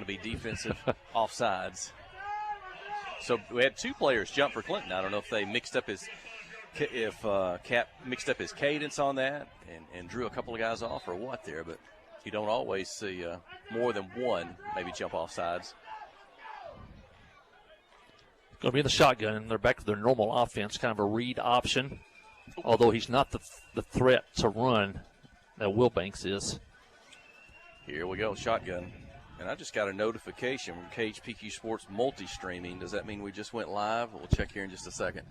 to be defensive offsides. So we had 2 players jump for Clinton. I don't know if they mixed up his Cap mixed up his cadence on that and drew a couple of guys off or what there, but you don't always see more than one maybe jump off sides. Going to be in the shotgun, and they're back to their normal offense, kind of a read option, although he's not the threat to run that Wilbanks is. Here we go, shotgun. And I just got a notification from KHPQ Sports Multistreaming. Does that mean we just went live? We'll check here in just a second.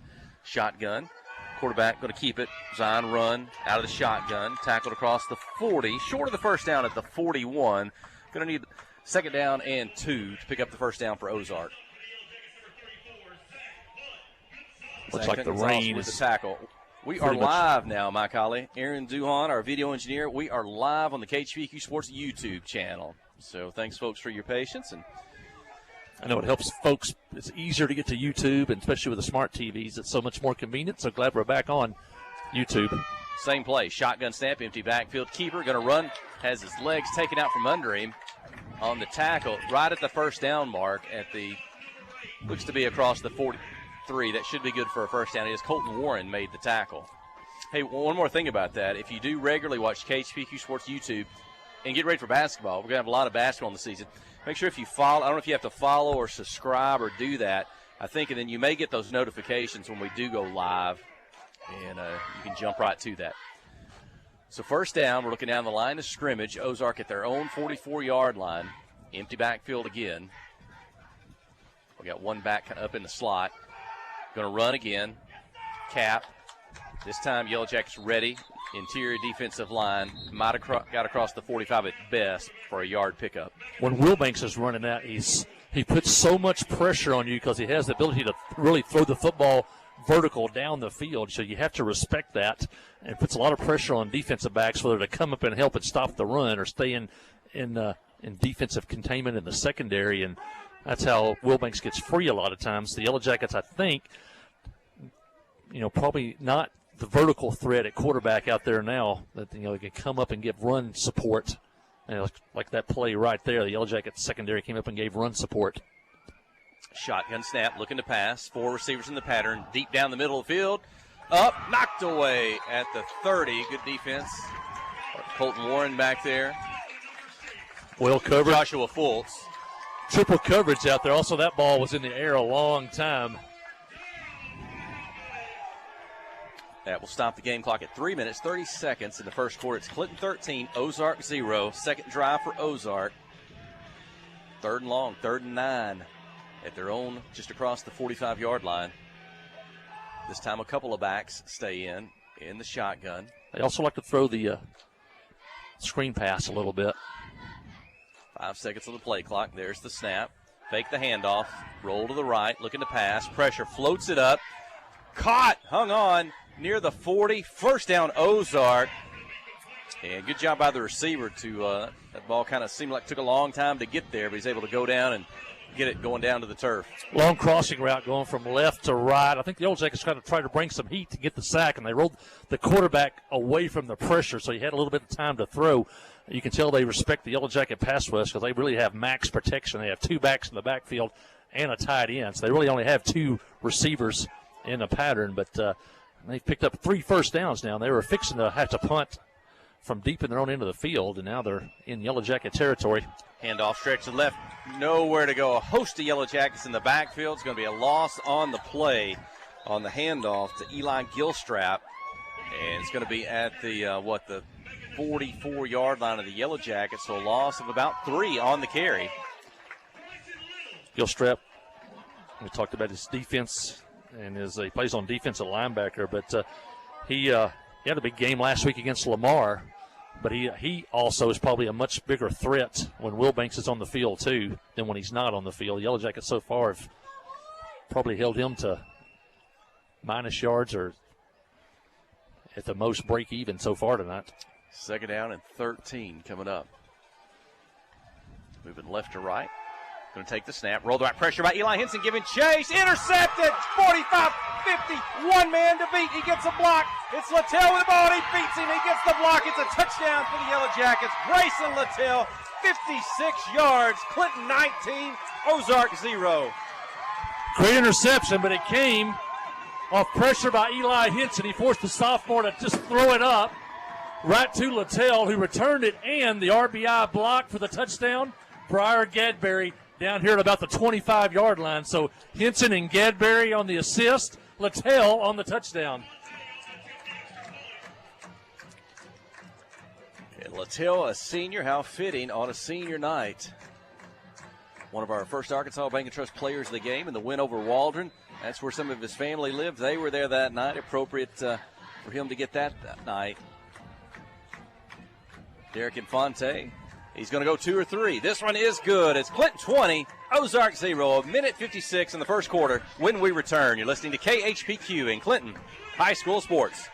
Shotgun. Quarterback going to keep it. Zion run out of the shotgun. Tackled across the 40. Short of the first down at the 41. Going to need second down and 2 to pick up the first down for Ozark. Looks like the rain with is the tackle. We are live now, Mike Holly. Aaron Duhan, our video engineer. We are live on the KHPQ Sports YouTube channel. So thanks, folks, for your patience. And I know it helps folks. It's easier to get to YouTube, and especially with the smart TVs. It's so much more convenient. So glad we're back on YouTube. Same play. Shotgun snap, empty backfield. Keeper going to run. Has his legs taken out from under him on the tackle right at the first down mark at the – looks to be across the 43. That should be good for a first down. It is Colton Warren made the tackle. Hey, one more thing about that. If you do regularly watch KHPQ Sports YouTube and get ready for basketball, we're going to have a lot of basketball in the season. Make sure if you follow, I don't know if you have to follow or subscribe or do that, I think, and then you may get those notifications when we do go live, and you can jump right to that. So first down, we're looking down the line of scrimmage. Ozark at their own 44-yard line. Empty backfield again. We got one back up in the slot. Going to run again. Cap. This time Yellow Jackets ready. Interior defensive line. Might have got across the 45 at best for a yard pickup. When Wilbanks is running that, he puts so much pressure on you because he has the ability to really throw the football vertical down the field. So you have to respect that, and puts a lot of pressure on defensive backs, whether to come up and help and stop the run or stay in defensive containment in the secondary. And that's how Wilbanks gets free a lot of times. The Yellow Jackets, I think, probably not the vertical threat at quarterback out there now, that they can come up and give run support. Like that play right there, the Yellow Jackets secondary came up and gave run support. Shotgun snap, looking to pass. 4 receivers in the pattern, deep down the middle of the field. Up, knocked away at the 30. Good defense. Colton Warren back there. Well covered. Joshua Fultz. Triple coverage out there. Also, that ball was in the air a long time. That will stop the game clock at 3 minutes, 30 seconds in the first quarter. It's Clinton 13, Ozark 0. Second drive for Ozark. Third and long, 3rd and 9 at their own, just across the 45-yard line. This time a couple of backs stay in the shotgun. They also like to throw the screen pass a little bit. 5 seconds on the play clock. There's the snap. Fake the handoff. Roll to the right, looking to pass. Pressure, floats it up. Caught, hung on. Near the 40, first down Ozark. And good job by the receiver to, that ball kind of seemed like it took a long time to get there, but he's able to go down and get it going down to the turf. Long crossing route going from left to right. I think the Yellow Jackets tried to bring some heat to get the sack, and they rolled the quarterback away from the pressure, so he had a little bit of time to throw. You can tell they respect the Yellow Jacket pass rush because they really have max protection. They have 2 backs in the backfield and a tight end, so they really only have 2 receivers in the pattern, but they've picked up 3 first downs now. They were fixing to have to punt from deep in their own end of the field, and now they're in Yellow Jacket territory. Handoff stretch to the left. Nowhere to go. A host of Yellow Jackets in the backfield. It's going to be a loss on the play on the handoff to Eli Gilstrap. And it's going to be at the, the 44-yard line of the Yellow Jackets, so a loss of about 3 on the carry. Gilstrap, we talked about his defense, and he plays on defensive linebacker, but he had a big game last week against Lamar, but he also is probably a much bigger threat when Wilbanks is on the field too than when he's not on the field. Yellow Jackets so far have probably held him to minus yards or at the most break even so far tonight. Second down and 13 coming up. Moving left to right. Going to take the snap. Roll the right, pressure by Eli Henson, giving chase. Intercepted. 45, 50. One man to beat. He gets a block. It's Littell with the ball. He beats him. He gets the block. It's a touchdown for the Yellow Jackets. Grayson Littell, 56 yards. Clinton 19, Ozark 0. Great interception, but it came off pressure by Eli Henson. He forced the sophomore to just throw it up right to Littell, who returned it, and the RBI block for the touchdown. Briar Gadberry down here at about the 25-yard line. So Henson and Gadberry on the assist, Littell on the touchdown. And Littell, a senior, how fitting on a senior night. One of our first Arkansas Bank and Trust players of the game in the win over Waldron. That's where some of his family lived. They were there that night. Appropriate for him to get that night. Derek Infante. He's going to go 2 or 3. This one is good. It's Clinton 20, Ozark 0. A minute 56 in the first quarter when we return. You're listening to KHPQ in Clinton High School Sports.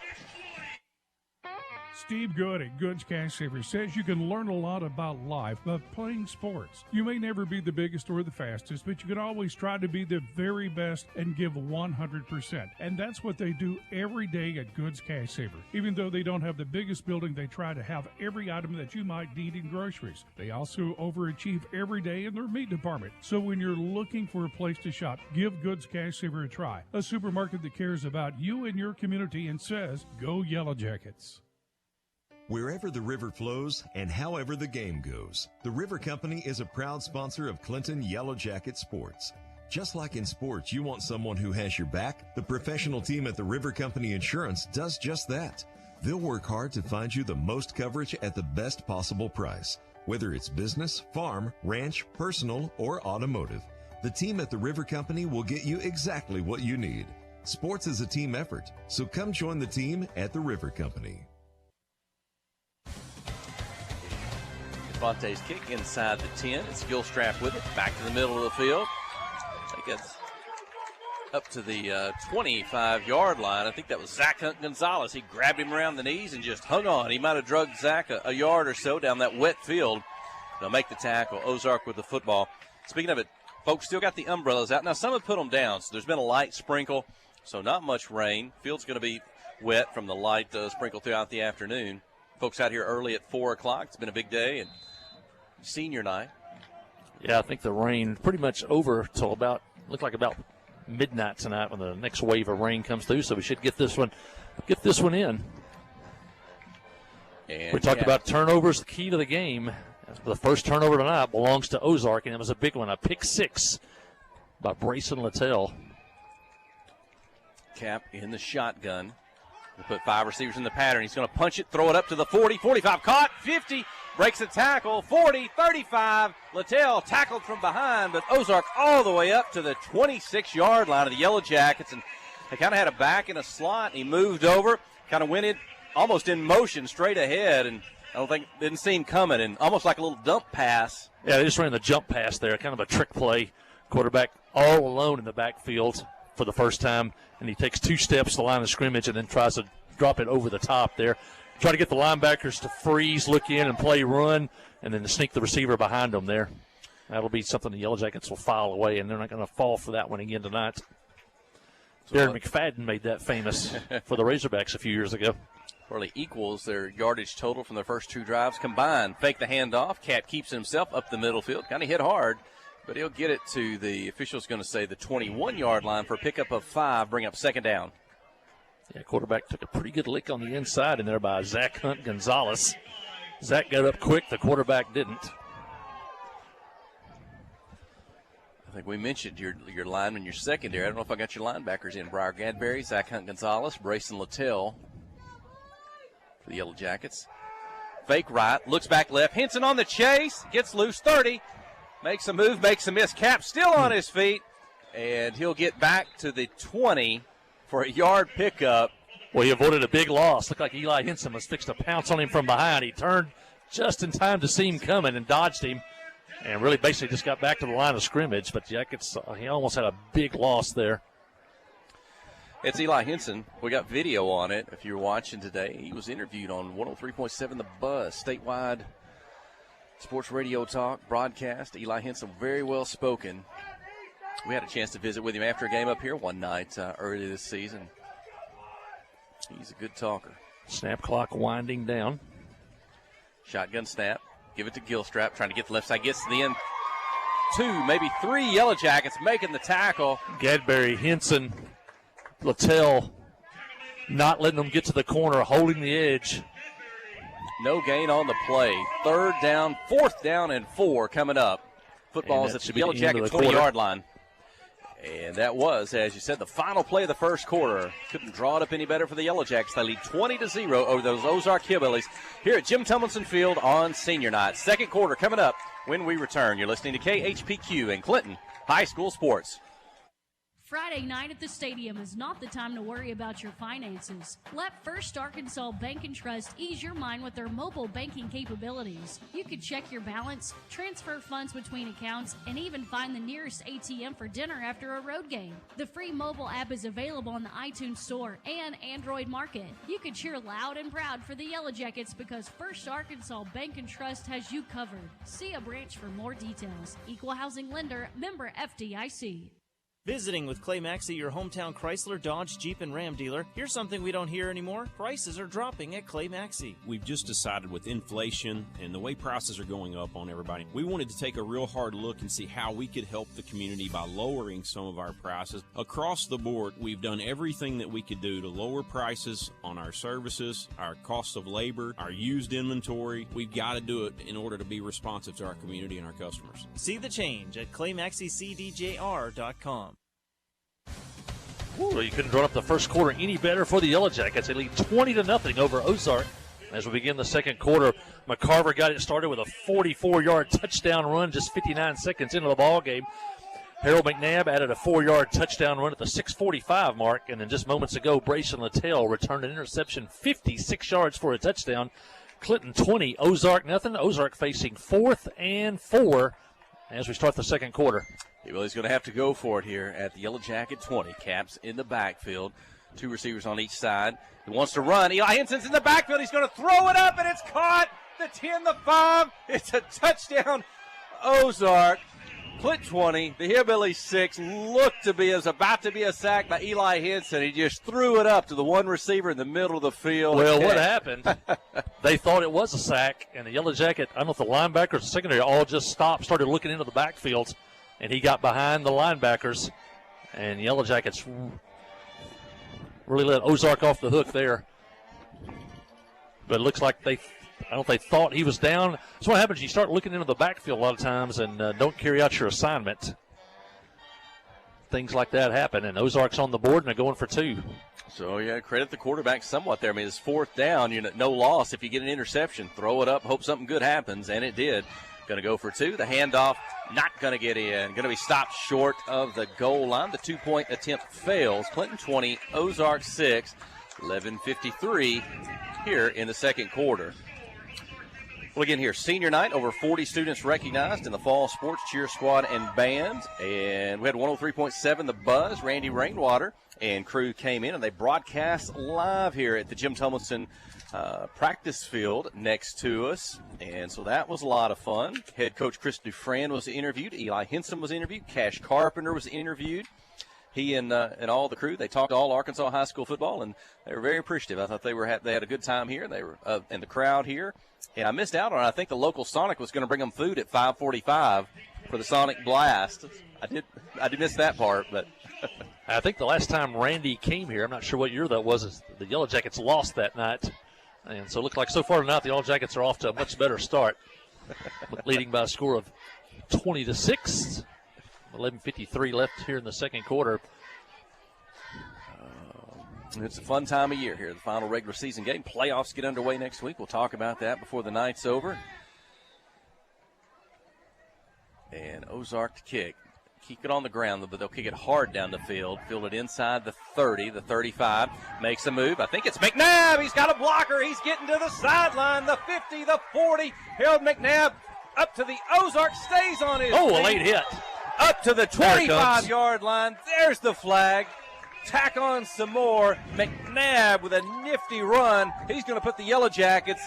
Steve Good at Goods Cash Savers says you can learn a lot about life by playing sports. You may never be the biggest or the fastest, but you can always try to be the very best and give 100%. And that's what they do every day at Goods Cash Saver. Even though they don't have the biggest building, they try to have every item that you might need in groceries. They also overachieve every day in their meat department. So when you're looking for a place to shop, give Goods Cash Saver a try. A supermarket that cares about you and your community and says, go Yellow Jackets. Wherever the river flows and however the game goes, the River Company is a proud sponsor of Clinton Yellow Jacket Sports. Just like in sports, you want someone who has your back. The professional team at the River Company Insurance does just that. They'll work hard to find you the most coverage at the best possible price, whether it's business, farm, ranch, personal, or automotive. The team at the River Company will get you exactly what you need. Sports is a team effort, so come join the team at the River Company. Infante's kick inside the 10. It's Gilstrap with it. Back to the middle of the field. I think it's up to the 25-yard line. I think that was Zach Hunt Gonzalez. He grabbed him around the knees and just hung on. He might have drugged Zach a yard or so down that wet field. They'll make the tackle. Ozark with the football. Speaking of it, folks still got the umbrellas out. Now, some have put them down, so there's been a light sprinkle, so not much rain. Field's going to be wet from the light sprinkle throughout the afternoon. Folks out here early at 4 o'clock. It's been a big day and senior night. Yeah, I think the rain pretty much over till about midnight tonight when the next wave of rain comes through. So we should get this one in. And we talked about turnovers, the key to the game. The first turnover tonight belongs to Ozark, and it was a big one, a pick 6 by Brayson Littell. Cap in the shotgun. We'll put 5 receivers in the pattern. He's going to punch it, throw it up to the 40, 45, caught, 50, breaks a tackle, 40, 35. Littell tackled from behind, but Ozark all the way up to the 26-yard line of the Yellow Jackets. And they kind of had a back in a slot. He moved over, kind of went in almost in motion straight ahead, and didn't see him coming, and almost like a little dump pass. Yeah, they just ran the jump pass there, kind of a trick play. Quarterback all alone in the backfield for the first time, and he takes 2 steps to the line of scrimmage and then tries to drop it over the top there. Try to get the linebackers to freeze, look in, and play run, and then to sneak the receiver behind them there. That'll be something the Yellow Jackets will file away, and they're not going to fall for that one again tonight. Darren McFadden made that famous for the Razorbacks a few years ago. Really equals their yardage total from their first 2 drives combined. Fake the handoff. Cap keeps himself up the middle field. Kind of hit hard, but he'll get it to the official's going to say the 21-yard line for a pickup of 5, bring up second down. Yeah, quarterback took a pretty good lick on the inside in there by Zach Hunt Gonzalez. Zach got up quick. The quarterback didn't. I think we mentioned your lineman, your secondary. I don't know if I got your linebackers in. Briar Gadberry, Zach Hunt Gonzalez, Brayson Littell for the Yellow Jackets. Fake right, looks back left. Henson on the chase, gets loose, 30. Makes a move, makes a miss. Cap still on his feet, and he'll get back to the 20 for a yard pickup. Well, he avoided a big loss. Looked like Eli Henson was fixed to pounce on him from behind. He turned just in time to see him coming and dodged him, and really basically just got back to the line of scrimmage. But Jackets, he almost had a big loss there. It's Eli Henson. We got video on it. If you're watching today, he was interviewed on 103.7 The Buzz, statewide sports radio talk broadcast. Eli Henson, very well spoken. We had a chance to visit with him after a game up here one night early this season. He's a good talker. Snap clock winding down. Shotgun snap. Give it to Gilstrap, trying to get the left side. Gets to the end. 2, maybe 3 Yellow Jackets making the tackle. Gadberry, Henson, Littell not letting them get to the corner, holding the edge. No gain on the play. 3rd down, 4th down, and 4 coming up. Football is at the Yellow Jacket 20-yard line. And that was, as you said, the final play of the first quarter. Couldn't draw it up any better for the Yellow Jackets. They lead 20-0 over those Ozark Hillbillies here at Jim Tomlinson Field on senior night. Second quarter coming up when we return. You're listening to KHPQ and Clinton High School Sports. Friday night at the stadium is not the time to worry about your finances. Let First Arkansas Bank and Trust ease your mind with their mobile banking capabilities. You can check your balance, transfer funds between accounts, and even find the nearest ATM for dinner after a road game. The free mobile app is available on the iTunes Store and Android Market. You can cheer loud and proud for the Yellow Jackets because First Arkansas Bank and Trust has you covered. See a branch for more details. Equal housing lender, member FDIC. Visiting with Clay Maxey, your hometown Chrysler, Dodge, Jeep, and Ram dealer. Here's something we don't hear anymore. Prices are dropping at Clay Maxey. We've just decided with inflation and the way prices are going up on everybody, we wanted to take a real hard look and see how we could help the community by lowering some of our prices. Across the board, we've done everything that we could do to lower prices on our services, our cost of labor, our used inventory. We've got to do it in order to be responsive to our community and our customers. See the change at ClayMaxeyCDJR.com. Well, you couldn't draw up the first quarter any better for the Yellow Jackets. They lead 20-0 over Ozark. As we begin the second quarter, McCarver got it started with a 44-yard touchdown run just 59 seconds into the ball game. Harold McNabb added a 4-yard touchdown run at the 6:45 mark, and then just moments ago, Brayson Littell returned an interception 56 yards for a touchdown. Clinton 20, Ozark nothing. Ozark facing 4th and 4 as we start the second quarter. Well, he's going to have to go for it here at the Yellow Jacket 20. Caps in the backfield. 2 receivers on each side. He wants to run. Eli Henson's in the backfield. He's going to throw it up, and it's caught. The 10, the 5. It's a touchdown. Ozark. Clinton 20. The Hillbillies 6. Looked to be, it was about to be a sack by Eli Henson. He just threw it up to the one receiver in the middle of the field. Well, what happened, they thought it was a sack, and the Yellow Jacket, I don't know if the linebackers or the secondary all just stopped, started looking into the backfields. And he got behind the linebackers, and Yellow Jackets really let Ozark off the hook there. But it looks like they thought he was down. That's what happens. You start looking into the backfield a lot of times and don't carry out your assignment. Things like that happen, and Ozark's on the board, and they're going for 2. So, yeah, credit the quarterback somewhat there. I mean, it's 4th down. You know, no loss. If you get an interception, throw it up, hope something good happens, and it did. Going to go for 2. The handoff not going to get in. Going to be stopped short of the goal line. The 2-point attempt fails. Clinton 20, Ozark 6, 11:53 here in the second quarter. Well, again here, senior night, over 40 students recognized in the fall sports cheer squad and band. And we had 103.7 The Buzz. Randy Rainwater and crew came in, and they broadcast live here at the Jim Tomlinson practice field next to us, and so that was a lot of fun. Head coach Chris Dufresne was interviewed. Eli Henson was interviewed. Cash Carpenter was interviewed. He and all the crew, they talked all Arkansas high school football, and they were very appreciative. I thought they had a good time here. They were in the crowd here, and I missed out on it. I think the local Sonic was going to bring them food at 5:45 for the Sonic Blast. I did miss that part, but I think the last time Randy came here, I'm not sure what year that was, the Yellow Jackets lost that night. And so it looked like so far tonight the Yellow Jackets are off to a much better start, leading by a score of 20-6. 11:53 left here in the second quarter. It's a fun time of year here, the final regular season game. Playoffs get underway next week. We'll talk about that before the night's over. And Ozark to kick. Keep it on the ground, but they'll kick it hard down the field. Field it inside the 30, the 35. Makes a move. I think it's McNabb. He's got a blocker. He's getting to the sideline. The 50, the 40. Harold McNabb up to the Ozark. Stays on his feet. A late hit. Up to the 25-yard line. There's the flag. Tack on some more. McNabb with a nifty run. He's going to put the Yellow Jackets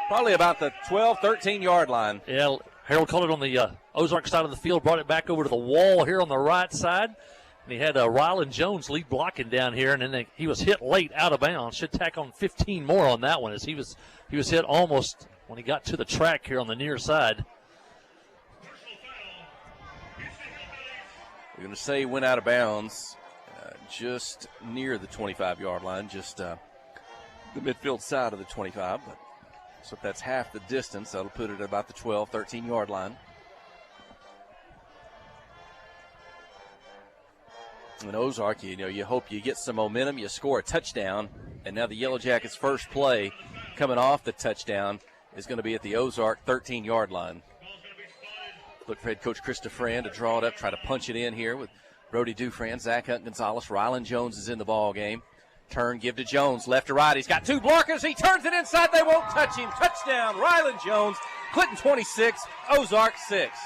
probably about the 12, 13-yard line. Yeah, Harold caught it on the Ozark side of the field, brought it back over to the wall here on the right side. And he had Rylan Jones lead blocking down here, and then he was hit late out of bounds. Should tack on 15 more on that one as he was hit almost when he got to the track here on the near side. We're going to say he went out of bounds just near the 25-yard line, just the midfield side of the 25. But so if that's half the distance, that'll put it at about the 12, 13-yard line. And Ozark, you hope you get some momentum, you score a touchdown, and now the Yellow Jackets' first play coming off the touchdown is going to be at the Ozark 13-yard line. Look for head coach Chris Dufran to draw it up, try to punch it in here with Brody Dufran, Zach Hunt Gonzalez. Rylan Jones is in the ball game. Turn, give to Jones, left to right. He's got two blockers. He turns it inside. They won't touch him. Touchdown, Rylan Jones. Clinton 26, Ozark 6.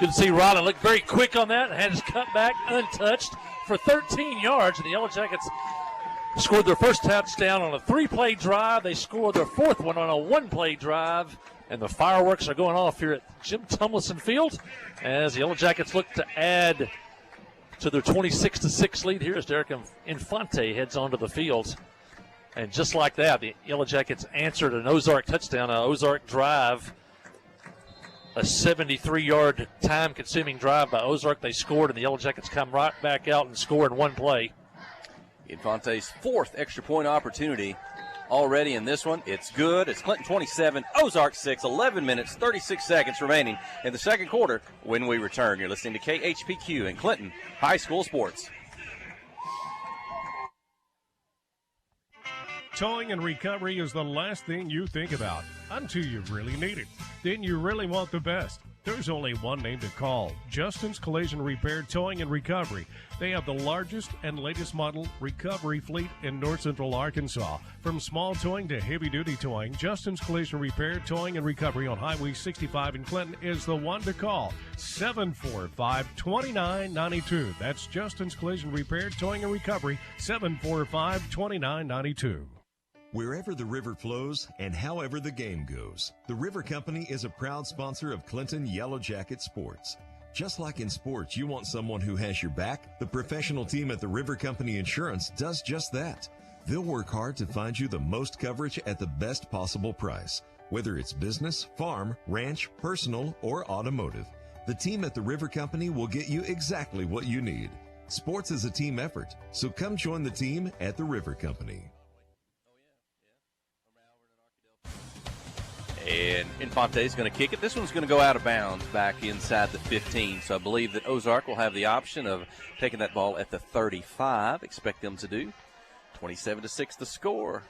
Good to see Rylan look very quick on that and had his cutback untouched for 13 yards. And the Yellow Jackets scored their first touchdown on a 3-play drive. They scored their fourth one on a 1-play drive. And the fireworks are going off here at Jim Tumlison Field as the Yellow Jackets look to add to their 26-6 lead here as Derek Infante heads onto the field. And just like that, the Yellow Jackets answered an Ozark touchdown, an Ozark drive, a 73-yard time-consuming drive by Ozark. They scored, and the Yellow Jackets come right back out and score in one play. Infante's fourth extra point opportunity already in this one. It's good. It's Clinton 27, Ozark 6, 11 minutes, 36 seconds remaining in the second quarter when we return. You're listening to KHPQ and Clinton High School Sports. Towing and recovery is the last thing you think about until you really need it. Then you really want the best. There's only one name to call, Justin's Collision Repair Towing and Recovery. They have the largest and latest model recovery fleet in North Central Arkansas. From small towing to heavy-duty towing, Justin's Collision Repair Towing and Recovery on Highway 65 in Clinton is the one to call, 745-2992. That's Justin's Collision Repair Towing and Recovery, 745-2992. Wherever the river flows and however the game goes, the River Company is a proud sponsor of Clinton Yellow Jacket Sports. Just like in sports, you want someone who has your back, the professional team at the River Company Insurance does just that. They'll work hard to find you the most coverage at the best possible price, whether it's business, farm, ranch, personal, or automotive. The team at the River Company will get you exactly what you need. Sports is a team effort, so come join the team at the River Company. And Infante is going to kick it. This one's going to go out of bounds back inside the 15. So I believe that Ozark will have the option of taking that ball at the 35. Expect them to do. 27-6 the score.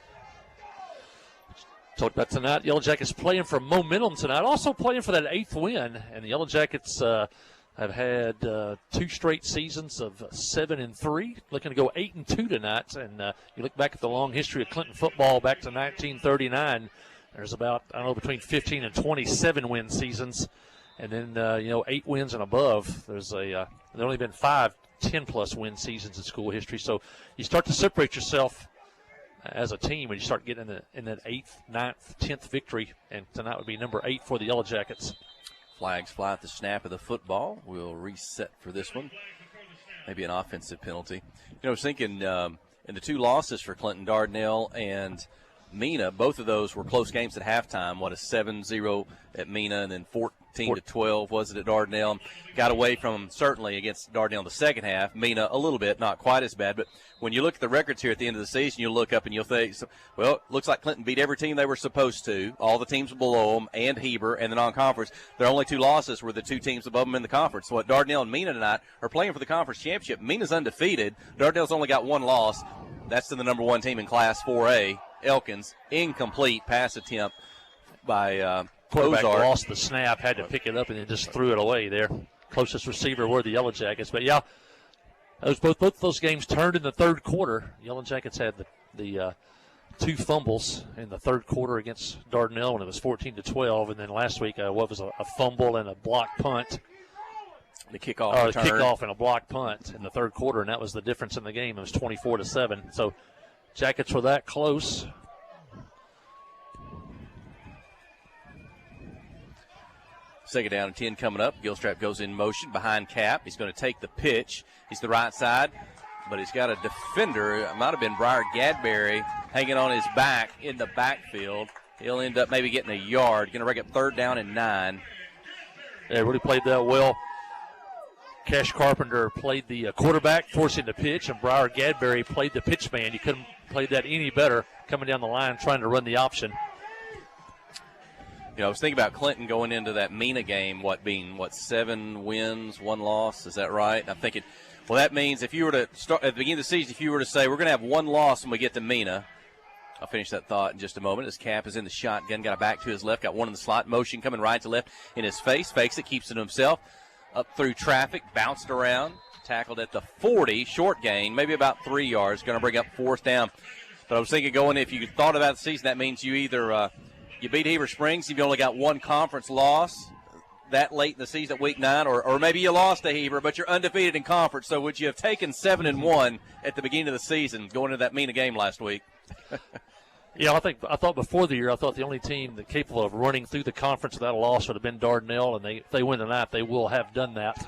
Talked about tonight, Yellow Jackets playing for momentum tonight, also playing for that 8th win. And the Yellow Jackets have had 2 straight seasons of 7-3, looking to go 8-2 tonight. And you look back at the long history of Clinton football back to 1939. There's about, between 15 and 27 win seasons. And then, 8 wins and above. There's only been 5 10-plus win seasons in school history. So you start to separate yourself as a team when you start getting in that 8th, 9th, 10th victory. And tonight would be number 8 for the Yellow Jackets. Flags fly at the snap of the football. We'll reset for this one. Maybe an offensive penalty. I was thinking in the 2 losses for Clinton, Dardanelle and Mena, both of those were close games at halftime. What, a 7-0 at Mena and then 14-12 was it at Dardanelle. Got away from them certainly against Dardanelle in the second half. Mena a little bit, not quite as bad. But when you look at the records here at the end of the season, you'll look up and you'll think, well, it looks like Clinton beat every team they were supposed to, all the teams below them and Heber and the non-conference. Their only 2 losses were the 2 teams above them in the conference. So what Dardanelle and Mena tonight are playing for the conference championship. Mena's undefeated. Dardanelle's only got 1 loss. That's to the number 1 team in Class 4A. Elkins, incomplete pass attempt by Quarterback Ozark. Lost the snap, had to pick it up, and then just threw it away there. Closest receiver were the Yellow Jackets. But, yeah, both those games turned in the third quarter. Yellow Jackets had the 2 fumbles in the third quarter against Dardanelle when it was 14-12. And then last week, what was a fumble and a block punt. The kickoff return. Kickoff and a block punt in the third quarter, and that was the difference in the game. It was 24-7. So Jackets were that close. Second down and 10 coming up. Gilstrap goes in motion behind Cap. He's going to take the pitch. He's the right side, but he's got a defender. It might have been Briar Gadberry hanging on his back in the backfield. He'll end up maybe getting a yard. Going to break up 3rd down and 9. Yeah, really played that well. Cash Carpenter played the quarterback, forcing the pitch, and Briar Gadberry played the pitch man. You couldn't play that any better coming down the line trying to run the option. I was thinking about Clinton going into that Mena game, being 7 wins, 1 loss. Is that right? And I'm thinking, well, that means if you were to start at the beginning of the season, if you were to say we're going to have 1 loss when we get to Mena, I'll finish that thought in just a moment. As Cap is in the shotgun, got a back to his left, got one in the slot, motion coming right to left in his face, fakes it, keeps it to himself, up through traffic, bounced around, tackled at the 40, short gain, maybe about 3 yards, going to bring up 4th down. But I was thinking if you thought about the season, that means you either you beat Heber Springs, you've only got 1 conference loss that late in the season, week 9, or maybe you lost to Heber, but you're undefeated in conference. So would you have taken 7-1 at the beginning of the season going into that Mena game last week? Yeah, I thought before the year, the only team that capable of running through the conference without a loss would have been Dardanelle, and if they win tonight, they will have done that.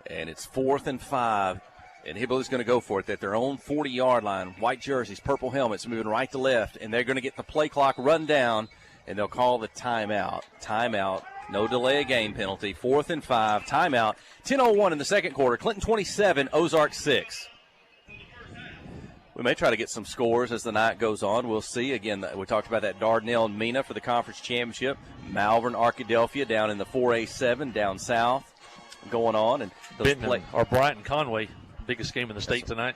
And it's 4th and 5. And Hillbilly's going to go for it at their own 40-yard line. White jerseys, purple helmets, moving right to left. And they're going to get the play clock run down, and they'll call the timeout. Timeout. No delay of game penalty. 4th and 5. Timeout. 10:01 in the second quarter. Clinton 27, Ozark 6. We may try to get some scores as the night goes on. We'll see. Again, we talked about that Dardanelle and Mena for the conference championship. Malvern, Arkadelphia down in the 4A7 down south going on. And Benton or Brighton Conway. Biggest game in the state tonight.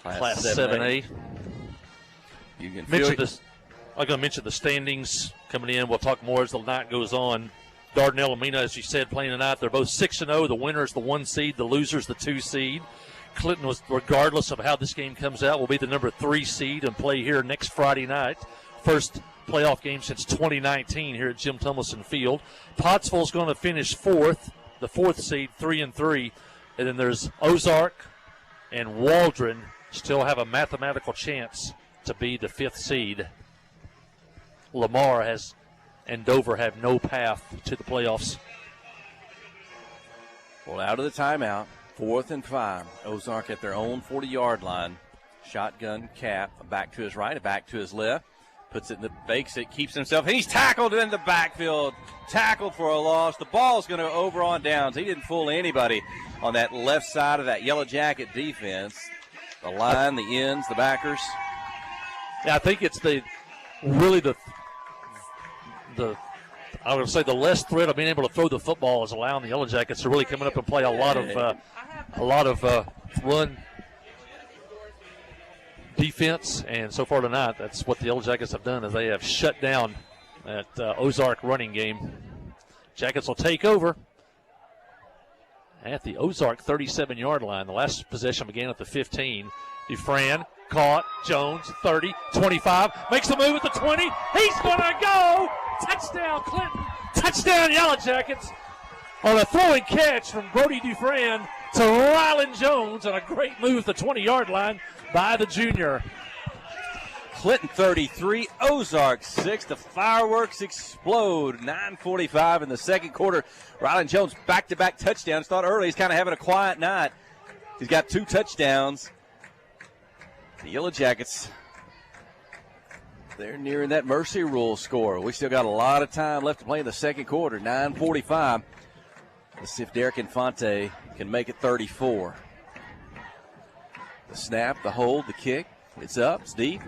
Class 7A. You can mention this. I'm going to mention the standings coming in. We'll talk more as the night goes on. Dardanelle and Mena, as you said, playing tonight. They're both 6-0. The winner is the 1 seed. The loser is the 2 seed. Clinton, regardless of how this game comes out, will be the number 3 seed and play here next Friday night. First playoff game since 2019 here at Jim Tumleson Field. Pottsville's going to finish 4th, the 4th seed, 3-3. And then there's Ozark and Waldron still have a mathematical chance to be the 5th seed. Lamar and Dover have no path to the playoffs. Well, out of the timeout, 4th and 5. Ozark at their own 40-yard line. Shotgun Cap, a back to his right, a back to his left. Puts it in the fakes it, keeps himself. He's tackled in the backfield. Tackled for a loss. The ball's going to over on downs. He didn't fool anybody on that left side of that Yellow Jacket defense. The line, the ends, the backers. Yeah, I think it's the I would say the less threat of being able to throw the football is allowing the Yellow Jackets to really come up and play a lot of run defense, and so far tonight, that's what the Yellow Jackets have done, is they have shut down that Ozark running game. Jackets will take over at the Ozark 37-yard line. The last possession began at the 15. Dufran caught. Jones, 30, 25, makes the move at the 20. He's going to go. Touchdown, Clinton. Touchdown, Yellow Jackets. On a throwing catch from Brody Dufran to Rylan Jones, and a great move at the 20-yard line by the junior. Clinton 33, Ozark 6. The fireworks explode. 9:45 in the second quarter. Rylan Jones back-to-back touchdowns. Thought early he's kind of having a quiet night. He's got 2 touchdowns. The Yellow Jackets, they're nearing that mercy rule score. We still got a lot of time left to play in the second quarter. 9:45. Let's see if Derek Infante can make it 34. The snap, the hold, the kick. It's up, it's deep,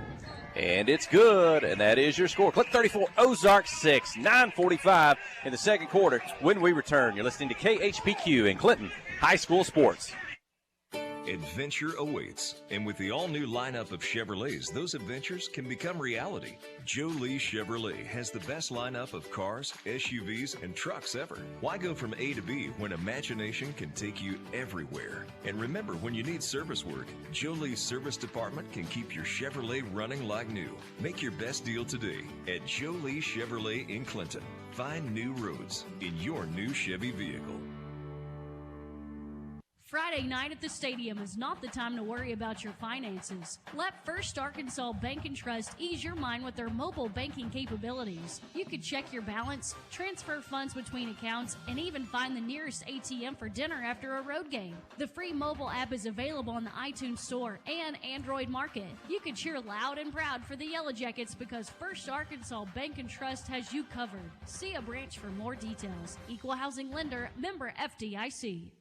and it's good. And that is your score. Clinton 34, Ozark 6. 9:45 in the second quarter. When we return, you're listening to KHPQ in Clinton High School Sports. Adventure awaits, and with the all-new lineup of Chevrolets, those adventures can become reality. Joe Lee Chevrolet has the best lineup of cars, SUVs, and trucks ever. Why go from A to B when imagination can take you everywhere? And remember, when you need service work, Joe Lee's service department can keep your Chevrolet running like new. Make your best deal today at Joe Lee Chevrolet in Clinton. Find new roads in your new Chevy vehicle. Friday night at the stadium is not the time to worry about your finances. Let First Arkansas Bank and Trust ease your mind with their mobile banking capabilities. You can check your balance, transfer funds between accounts, and even find the nearest ATM for dinner after a road game. The free mobile app is available on the iTunes Store and Android Market. You can cheer loud and proud for the Yellow Jackets because First Arkansas Bank and Trust has you covered. See a branch for more details. Equal Housing Lender, member FDIC.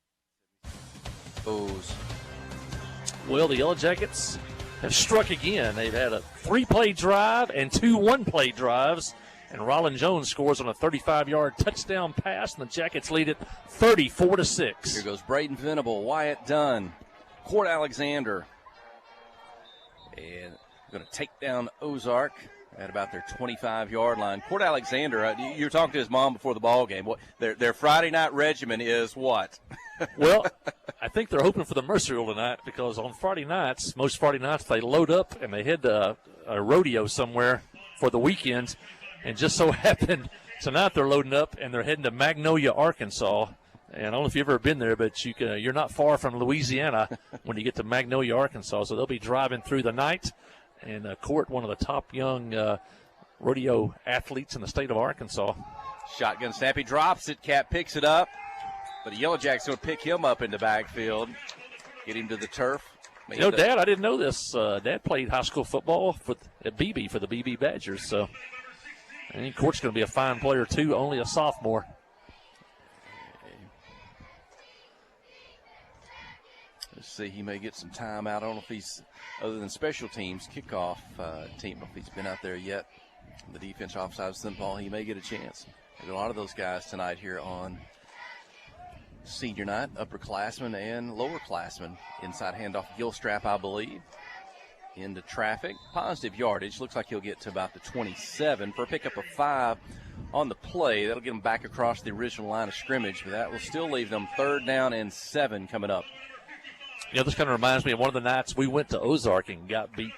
Well, the Yellow Jackets have struck again. They've had a 3-play drive and 2 1-play drives, and Rollin Jones scores on a 35-yard touchdown pass, and the Jackets lead it 34-6. Here goes Braden Venable, Wyatt Dunn, Court Alexander, and going to take down Ozark at about their 25-yard line. Court Alexander, you were talking to his mom before the ball game. Their Friday night regimen is what? Well, I think they're hoping for the Mercy Rule tonight because on Friday nights, most Friday nights, they load up and they head to a rodeo somewhere for the weekend. And just so happened tonight they're loading up and they're heading to Magnolia, Arkansas. And I don't know if you've ever been there, but you're not far from Louisiana when you get to Magnolia, Arkansas. So they'll be driving through the night. And Court, one of the top young rodeo athletes in the state of Arkansas. Shotgun snap. He drops it. Cap picks it up. But the Yellow Jackets going to pick him up in the backfield, get him to the turf. Dad, I didn't know this. Dad played high school football at BB for the BB Badgers. So I think Court's going to be a fine player, too, only a sophomore. Let's see, he may get some time out. I don't know if he's, other than special teams, kickoff team, if he's been out there yet. The defense offside of the ball, he may get a chance. There's a lot of those guys tonight here on senior night, upperclassmen and lowerclassmen. Inside handoff, Gilstrap, I believe, into traffic. Positive yardage. Looks like he'll get to about the 27 for a pickup of 5 on the play. That'll get them back across the original line of scrimmage, but that will still leave them 3rd down and 7 coming up. This kind of reminds me of one of the nights we went to Ozark and got beat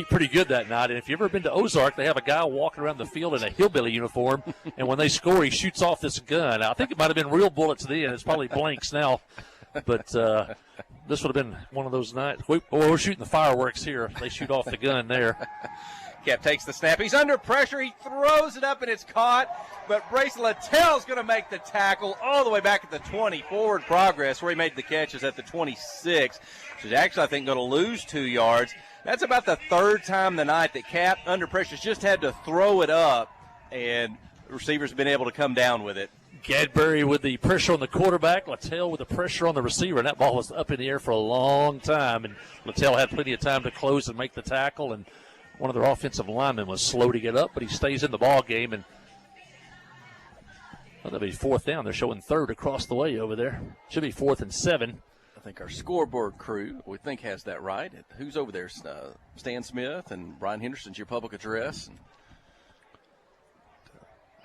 pretty good that night. And if you've ever been to Ozark, they have a guy walking around the field in a hillbilly uniform, and when they score, he shoots off this gun. I think it might have been real bullets then. It's probably blanks now. But this would have been one of those nights. We're shooting the fireworks here. They shoot off the gun there. Cap takes the snap. He's under pressure. He throws it up, and it's caught. But Brace Littell's going to make the tackle all the way back at the 20. Forward progress where he made the catch is at the 26. So he's actually, I think, going to lose 2 yards. That's about the 3rd time tonight that Cap, under pressure, has just had to throw it up, and the receivers have been able to come down with it. Gadbury with the pressure on the quarterback, Littell with the pressure on the receiver, and that ball was up in the air for a long time. And Littell had plenty of time to close and make the tackle, and one of their offensive linemen was slow to get up, but he stays in the ball game. And that'll be 4th down. They're showing 3rd across the way over there. Should be 4th and 7. I think our scoreboard crew, we think, has that right. Who's over there? Stan Smith and Brian Henderson's your public address.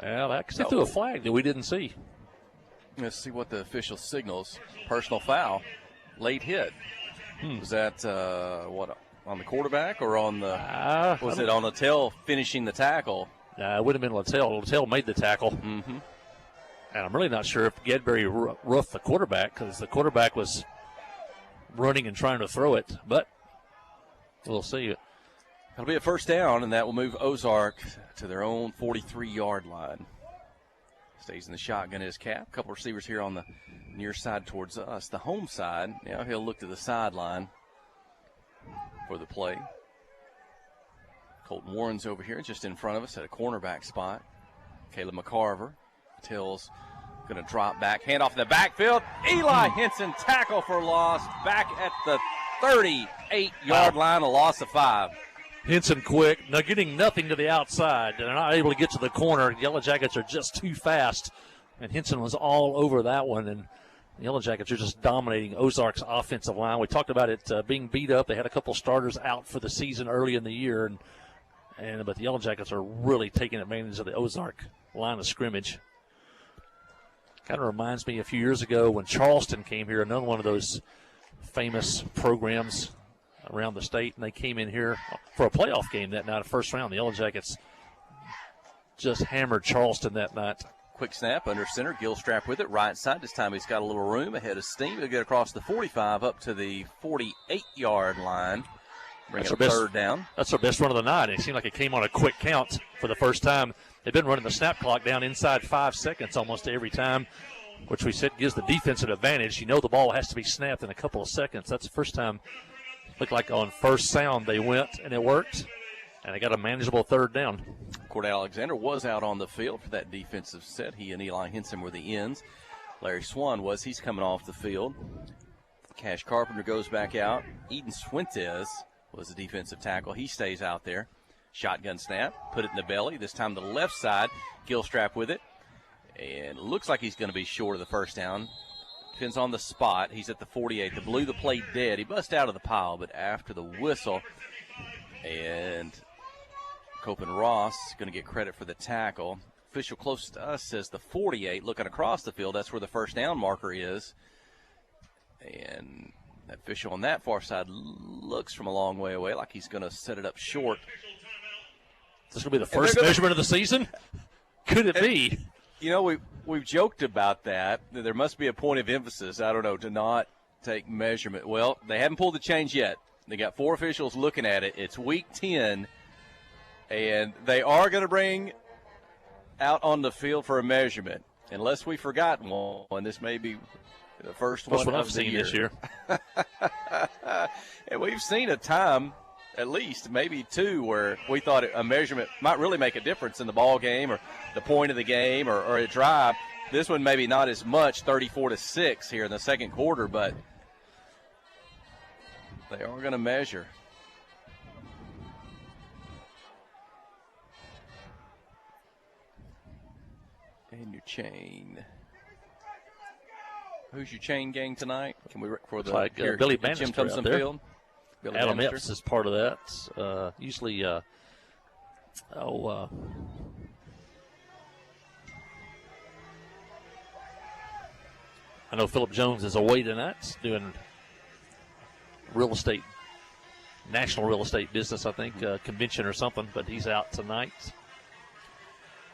Well, that threw a flag that we didn't see. Let's see what the official signals. Personal foul. Late hit. Was that, on the quarterback or on the was it on Littell finishing the tackle? It would have been Littell. Littell made the tackle. Mm-hmm. And I'm really not sure if Gadbury roughed the quarterback because the quarterback was running and trying to throw it. But we'll see. It'll be a 1st down, and that will move Ozark to their own 43-yard line. Stays in the shotgun is Cap. A couple receivers here on the near side towards us. The home side, now he'll look to the sideline for the play. Colton Warren's over here just in front of us at a cornerback spot. Caleb McCarver. Till's going to drop back. Hand off in the backfield. Eli Henson, tackle for loss. Back at the 38-yard line, a loss of 5. Henson quick. Now getting nothing to the outside. They're not able to get to the corner. The Yellow Jackets are just too fast. And Henson was all over that one. And the Yellow Jackets are just dominating Ozark's offensive line. We talked about it being beat up. They had a couple starters out for the season early in the year. But the Yellow Jackets are really taking advantage of the Ozark line of scrimmage. Kind of reminds me a few years ago when Charleston came here, another one of those famous programs around the state, and they came in here for a playoff game that night, first round. The Yellow Jackets just hammered Charleston that night. Quick snap under center. Gilstrap with it. Right side. This time he's got a little room ahead of steam. He'll get across the 45 up to the 48-yard line. Bring up third down. That's our best run of the night. It seemed like it came on a quick count for the first time. They've been running the snap clock down inside 5 seconds almost every time, which we said gives the defense an advantage. You know the ball has to be snapped in a couple of seconds. That's the first time. Looked like on first sound they went, and it worked. And they got a manageable third down. Cordell Alexander was out on the field for that defensive set. He and Eli Henson were the ends. Larry Swan was. He's coming off the field. Cash Carpenter goes back out. Eden Fuentes was the defensive tackle. He stays out there. Shotgun snap. Put it in the belly. This time the left side. Gilstrap with it. And looks like he's going to be short of the first down. Depends on the spot. He's at the 48. The blue, the play dead. He bust out of the pile, but after the whistle. And Copen Ross is going to get credit for the tackle. Official closest to us says the 48. Looking across the field, that's where the first down marker is. And the official on that far side looks from a long way away like he's going to set it up short. Is this going to be the first measurement of the season? Could it be? You know, we've joked about that. There must be a point of emphasis, I don't know, to not take measurement. Well, they haven't pulled the change yet. They got 4 officials looking at it. It's week 10. And they are going to bring out on the field for a measurement, unless we've forgotten one. This may be the first one I've seen this year. And we've seen a time, at least maybe 2, where we thought a measurement might really make a difference in the ball game or the point of the game or a drive. This one maybe not as much, 34-6 here in the second quarter, but they are going to measure. And your chain. Who's your chain gang tonight? Can we for the like Billy Bannister Jim Thompson out there. Field? Billy Adam Bannister. Epps is part of that. Usually, I know Philip Jones is away tonight doing national real estate business, I think, convention or something, but he's out tonight.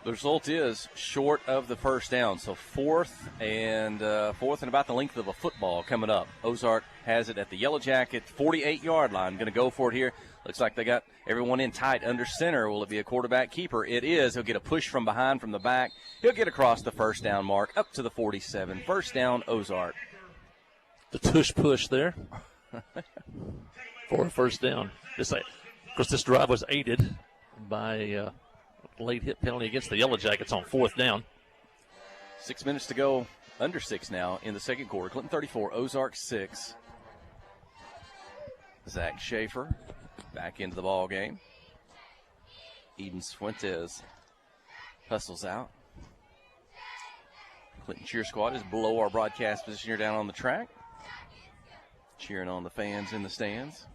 The result is short of the first down, so fourth and about the length of a football coming up. Ozark has it at the Yellow Jacket 48-yard line. Going to go for it here. Looks like they got everyone in tight under center. Will it be a quarterback keeper? It is. He'll get a push from behind from the back. He'll get across the first down mark up to the 47. First down, Ozark. The tush push there for a first down. Of course, this drive was aided by late hit penalty against the Yellow Jackets on fourth down. 6 minutes to go, under 6 now in the second quarter. Clinton 34, Ozark 6. Zach Schaefer back into the ball game. Eden Fuentes hustles out. Clinton cheer squad is below our broadcast position here down on the track. Cheering on the fans in the stands.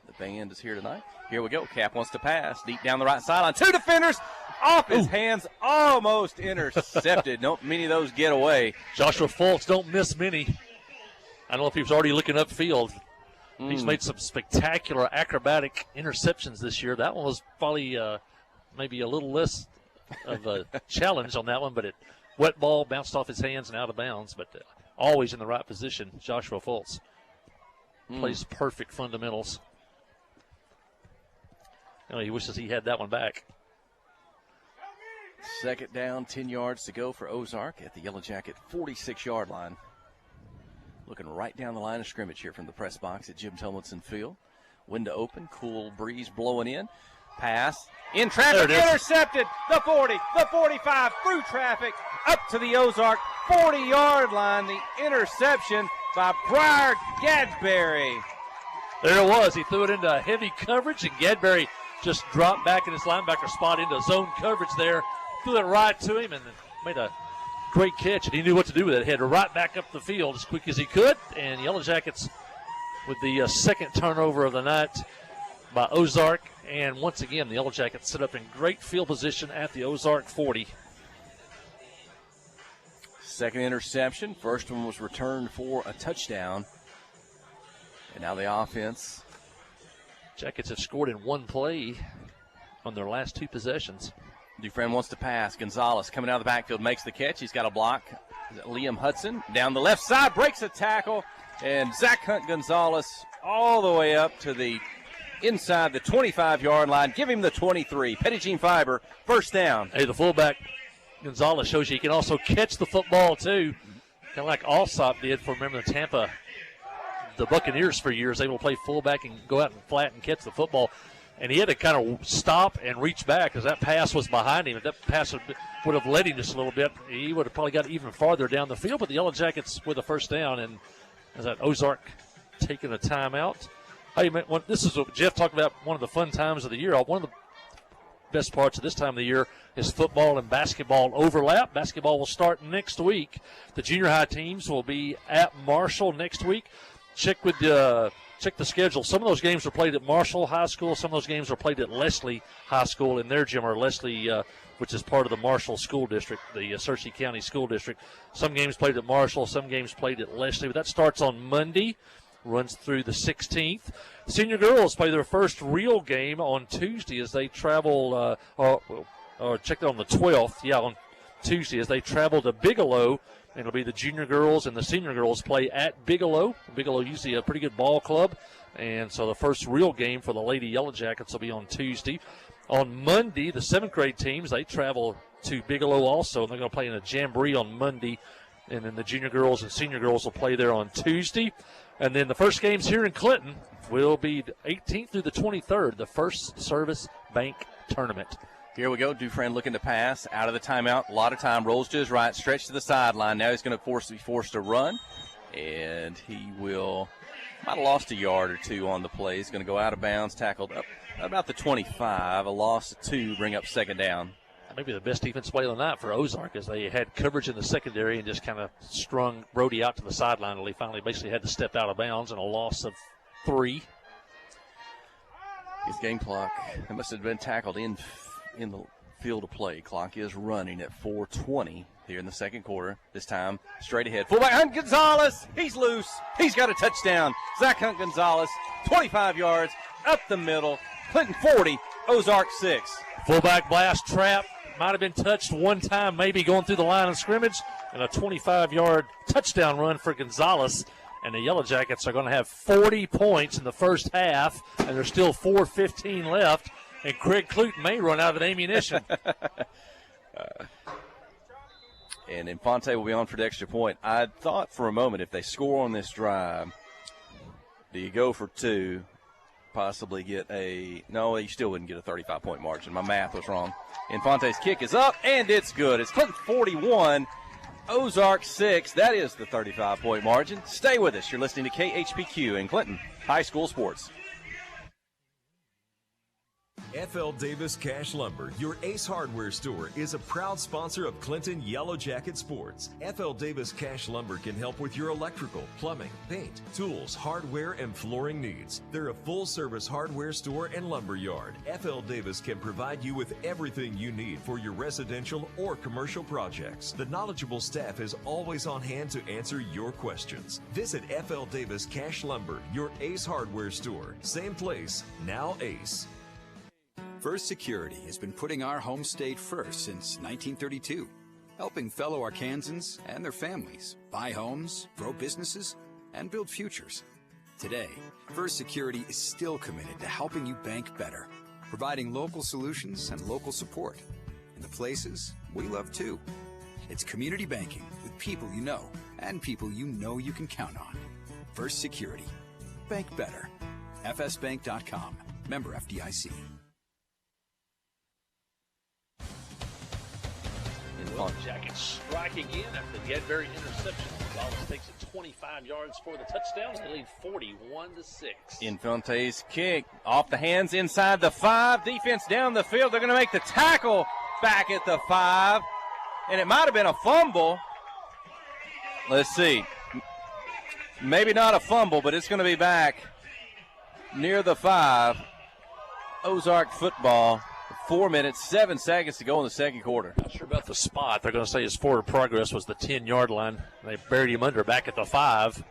The band is here tonight. Here we go. Cap wants to pass. Deep down the right sideline. 2 defenders. Off his hands. Almost intercepted. Don't many of those get away. Joshua Fultz don't miss many. I don't know if he was already looking upfield. He's made some spectacular acrobatic interceptions this year. That one was probably maybe a little less of a challenge on that one, but wet ball bounced off his hands and out of bounds, but always in the right position. Joshua Fultz plays perfect fundamentals. He wishes he had that one back. Second down, 10 yards to go for Ozark at the Yellow Jacket 46-yard line. Looking right down the line of scrimmage here from the press box at Jim Tomlinson Field. Window open, cool breeze blowing in. Pass, in traffic, intercepted. The 40, the 45, through traffic, up to the Ozark 40-yard line. The interception by Briar Gadberry. There it was. He threw it into heavy coverage, and Gadberry just dropped back in his linebacker spot into zone coverage there. Threw it right to him and made a great catch, and he knew what to do with it. Headed right back up the field as quick as he could, and Yellow Jackets with the second turnover of the night by Ozark. And once again, the Yellow Jackets set up in great field position at the Ozark 40. Second interception. First one was returned for a touchdown. And now the offense. Jackets have scored in one play on their last 2 possessions. Dufresne wants to pass. Gonzalez coming out of the backfield, makes the catch. He's got a block. Liam Hudson down the left side, breaks a tackle, and Zach Hunt Gonzalez all the way up to the inside the 25-yard line. Give him the 23. Pettigene Fiber, first down. Hey, the fullback, Gonzalez, shows you he can also catch the football, too. Kind of like Alsop did for, remember, the Buccaneers for years, able to play fullback and go out and flat and catch the football. And he had to kind of stop and reach back because that pass was behind him. If that pass would have led him just a little bit, he would have probably got even farther down the field. But the Yellow Jackets with a first down, and is that Ozark taking a timeout? Hey, man, this is what Jeff talked about, one of the fun times of the year. One of the best parts of this time of the year is football and basketball overlap. Basketball will start next week. The junior high teams will be at Marshall next week. Check the schedule. Some of those games are played at Marshall High School. Some of those games are played at Leslie High School in their gym, or Leslie, which is part of the Marshall School District, the Searcy County School District. Some games played at Marshall, some games played at Leslie. But that starts on Monday, runs through the 16th. Senior girls play their first real game on Tuesday as they travel, or check it on the 12th, on Tuesday as they travel to Bigelow. And it'll be the junior girls and the senior girls play at Bigelow. Bigelow usually a pretty good ball club. And so the first real game for the Lady Yellow Jackets will be on Tuesday. On Monday, the 7th grade teams, they travel to Bigelow also. And they're going to play in a jamboree on Monday. And then the junior girls and senior girls will play there on Tuesday. And then the first games here in Clinton will be the 18th through the 23rd, the First Service Bank Tournament. Here we go. Dufresne looking to pass out of the timeout. A lot of time. Rolls to his right. Stretch to the sideline. Now he's going to be forced to run. And he might have lost a yard or two on the play. He's going to go out of bounds. Tackled up about the 25. A loss of 2. Bring up second down. Maybe the best defense play of the night for Ozark as they had coverage in the secondary and just kind of strung Brody out to the sideline until he finally basically had to step out of bounds, and a loss of 3. His game clock. It must have been tackled in the field of play. Clock is running at 4:20 here in the second quarter. This time straight ahead. Fullback Hunt Gonzalez. He's loose. He's got a touchdown. Zach Hunt Gonzalez, 25 yards up the middle. Clinton 40, Ozark 6. Fullback blast trap. Might have been touched one time, maybe going through the line of scrimmage, and a 25-yard touchdown run for Gonzalez. And the Yellow Jackets are going to have 40 points in the first half, and there's still 4:15 left. And Craig Clute may run out of ammunition. And Infante will be on for the extra point. I thought for a moment if they score on this drive, do you go for 2, possibly get no, you still wouldn't get a 35-point margin. My math was wrong. Infante's kick is up, and it's good. It's Clinton 41, Ozark 6. That is the 35-point margin. Stay with us. You're listening to KHPQ in Clinton High School Sports. FL Davis Cash Lumber, your Ace Hardware store, is a proud sponsor of Clinton Yellow Jacket Sports. FL Davis Cash Lumber can help with your electrical, plumbing, paint, tools, hardware, and flooring needs. They're a full-service hardware store and lumber yard. FL Davis can provide you with everything you need for your residential or commercial projects. The knowledgeable staff is always on hand to answer your questions. Visit FL Davis Cash Lumber, your Ace Hardware store. Same place, now Ace. First Security has been putting our home state first since 1932, helping fellow Arkansans and their families buy homes, grow businesses, and build futures. Today, First Security is still committed to helping you bank better, providing local solutions and local support in the places we love too. It's community banking with people you know and people you know you can count on. First Security. Bank better. fsbank.com. Member FDIC. Jackets strike again after the Gedbury interception. Gonzalez takes it 25 yards for the touchdown. They lead 41-6. Infante's kick off the hands inside the 5. Defense down the field. They're going to make the tackle back at the 5. And it might have been a fumble. Let's see. Maybe not a fumble, but it's going to be back near the 5. Ozark football. 4 minutes, 7 seconds to go in the second quarter. Not sure about the spot. They're going to say his forward progress was the 10-yard line. They buried him under back at the 5.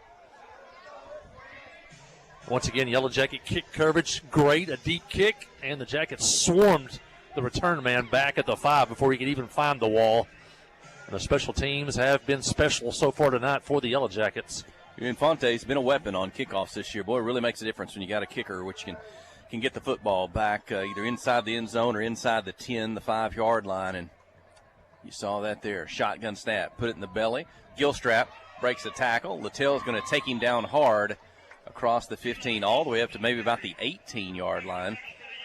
Once again, Yellow Jacket kick coverage, great, a deep kick, and the Jackets swarmed the return man back at the 5 before he could even find the wall. And the special teams have been special so far tonight for the Yellow Jackets. Infante's been a weapon on kickoffs this year. Boy, it really makes a difference when you got a kicker which can get the football back either inside the end zone or inside the 10, the 5-yard line. And you saw that there. Shotgun snap, put it in the belly. Gilstrap breaks the tackle. Littell's going to take him down hard across the 15 all the way up to maybe about the 18-yard line.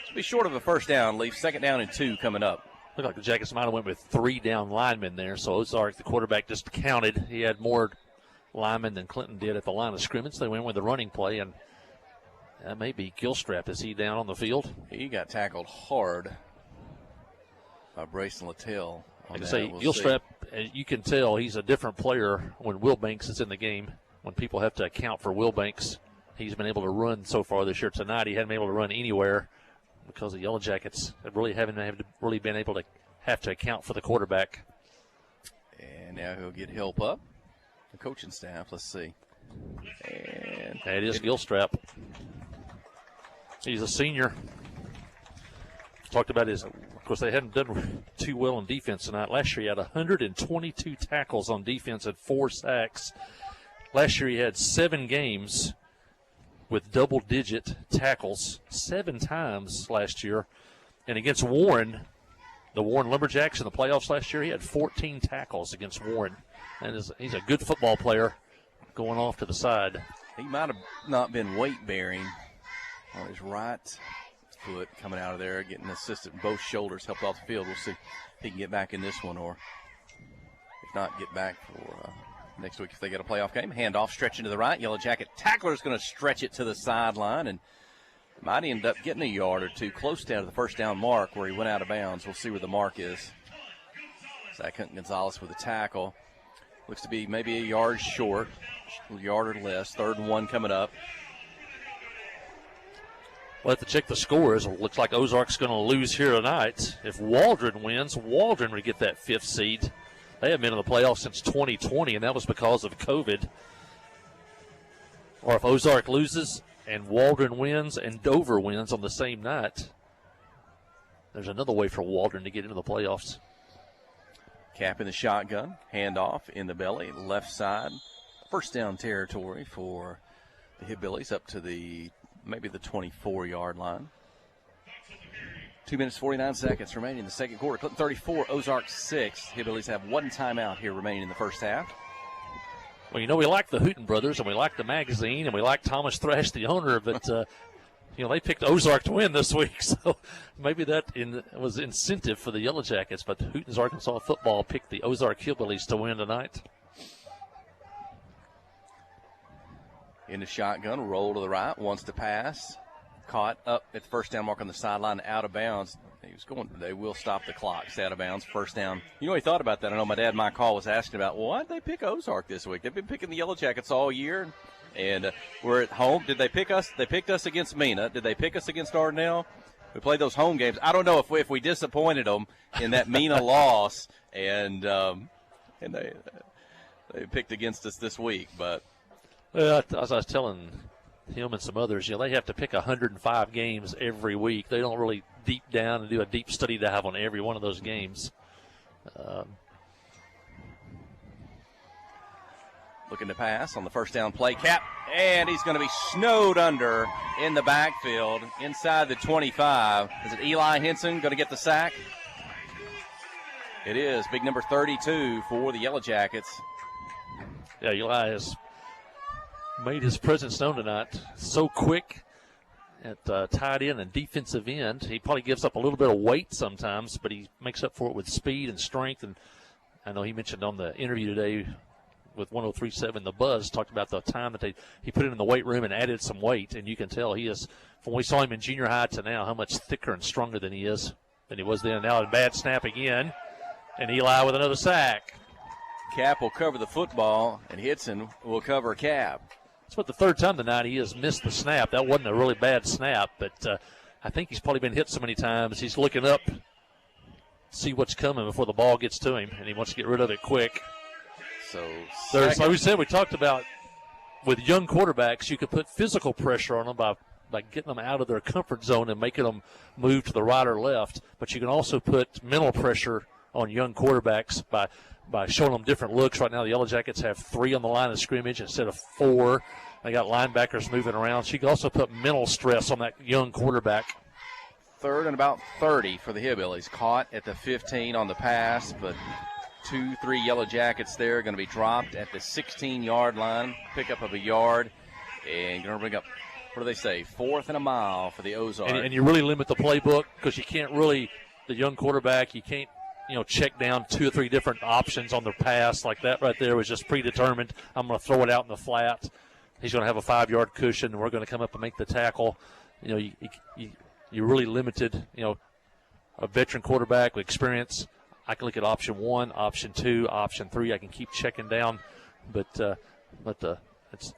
It'll be short of a first down. Leave second down and 2 coming up. Looked like the Jackets might have went with 3 down linemen there. So Ozark, the quarterback, just counted. He had more linemen than Clinton did at the line of scrimmage. They went with the running play, and that may be Gilstrap. Is he down on the field? He got tackled hard by Brayson Littell. Like I say, Gilstrap, you can tell he's a different player when Will Banks is in the game. When people have to account for Will Banks, he's been able to run so far this year. Tonight, he hadn't been able to run anywhere because the Yellow Jackets haven't really been able to have to account for the quarterback. And now he'll get help up. The coaching staff, let's see. And that is Gilstrap. He's a senior. Talked about his, of course, they hadn't done too well on defense tonight. Last year he had 122 tackles on defense and 4 sacks. Last year he had 7 games with double-digit tackles 7 times last year. And against Warren, the Warren Lumberjacks in the playoffs last year, he had 14 tackles against Warren. And he's a good football player going off to the side. He might have not been weight-bearing on his right foot coming out of there, getting assisted in both shoulders, helped off the field. We'll see if he can get back in this one, or if not, get back for next week if they get a playoff game. Handoff, stretching to the right. Yellow Jacket tackler is going to stretch it to the sideline, and might end up getting a yard or 2 close down to the first down mark where he went out of bounds. We'll see where the mark is. Zach Gonzalez with a tackle. Looks to be maybe a yard short, a yard or less. 3rd and 1 coming up. We'll have to check the scores. It looks like Ozark's going to lose here tonight. If Waldron wins, Waldron would get that 5th seed. They haven't been in the playoffs since 2020, and that was because of COVID. Or if Ozark loses and Waldron wins and Dover wins on the same night, there's another way for Waldron to get into the playoffs. Cap in the shotgun, handoff in the belly, left side. First down territory for the Hillbillies up to maybe the 24-yard line. 2 minutes, 49 seconds remaining in the second quarter. Clinton 34, Ozark 6. Hillbillies have 1 timeout here remaining in the first half. Well, you know, we like the Hooten brothers, and we like the magazine, and we like Thomas Thrash, the owner, but, they picked Ozark to win this week, so maybe that was incentive for the Yellow Jackets, but Hooten's Arkansas football picked the Ozark Hillbillies to win tonight. In the shotgun, roll to the right, wants to pass. Caught up at the first down mark on the sideline, out of bounds. They will stop the clock. It's out of bounds, first down. You know, he thought about that. I know my dad, Mike Hall, was asking about, well, why did they pick Ozark this week? They've been picking the Yellow Jackets all year. And we're at home. Did they pick us? They picked us against Mena. Did they pick us against Ardnell? We played those home games. I don't know if we disappointed them in that Mena loss, and they picked against us this week. But as I was telling him and some others, they have to pick 105 games every week. They don't really deep down and do a deep study dive on every one of those games. Looking to pass on the first down play. Cap, and he's going to be snowed under in the backfield inside the 25. Is it Eli Henson going to get the sack? It is. Big number 32 for the Yellow Jackets. Yeah, Eli has made his presence known tonight. So quick at tight end and defensive end. He probably gives up a little bit of weight sometimes, but he makes up for it with speed and strength. And I know he mentioned on the interview today with 103.7 The Buzz, talked about the time that he put it in the weight room and added some weight. And you can tell he is, from when we saw him in junior high to now, how much thicker and stronger than he was then. Now a bad snap again, and Eli with another sack. Cap will cover the football, and Hitson will cover Cap. It's about the 3rd time tonight he has missed the snap. That wasn't a really bad snap, but I think he's probably been hit so many times. He's looking up, see what's coming before the ball gets to him, and he wants to get rid of it quick. So like we said, we talked about with young quarterbacks, you could put physical pressure on them by by getting them out of their comfort zone and making them move to the right or left. But you can also put mental pressure on young quarterbacks by showing them different looks. Right now, the Yellow Jackets have 3 on the line of scrimmage instead of 4. They got linebackers moving around. So you can also put mental stress on that young quarterback. 3rd and about 30 for the Hillbillies. Caught at the 15 on the pass, but 2-3 Yellow Jackets there. Going to be dropped at the 16-yard line. Pickup of a yard. And going to bring up, what do they say, 4th and a mile for the Ozarks. And you really limit the playbook because you can't really, the young quarterback, you can't, check down 2 or 3 different options on their pass. Like that right there was just predetermined. I'm going to throw it out in the flat. He's going to have a 5-yard cushion, and we're going to come up and make the tackle. You're really limited. A veteran quarterback with experience, I can look at option 1, option 2, option 3. I can keep checking down, but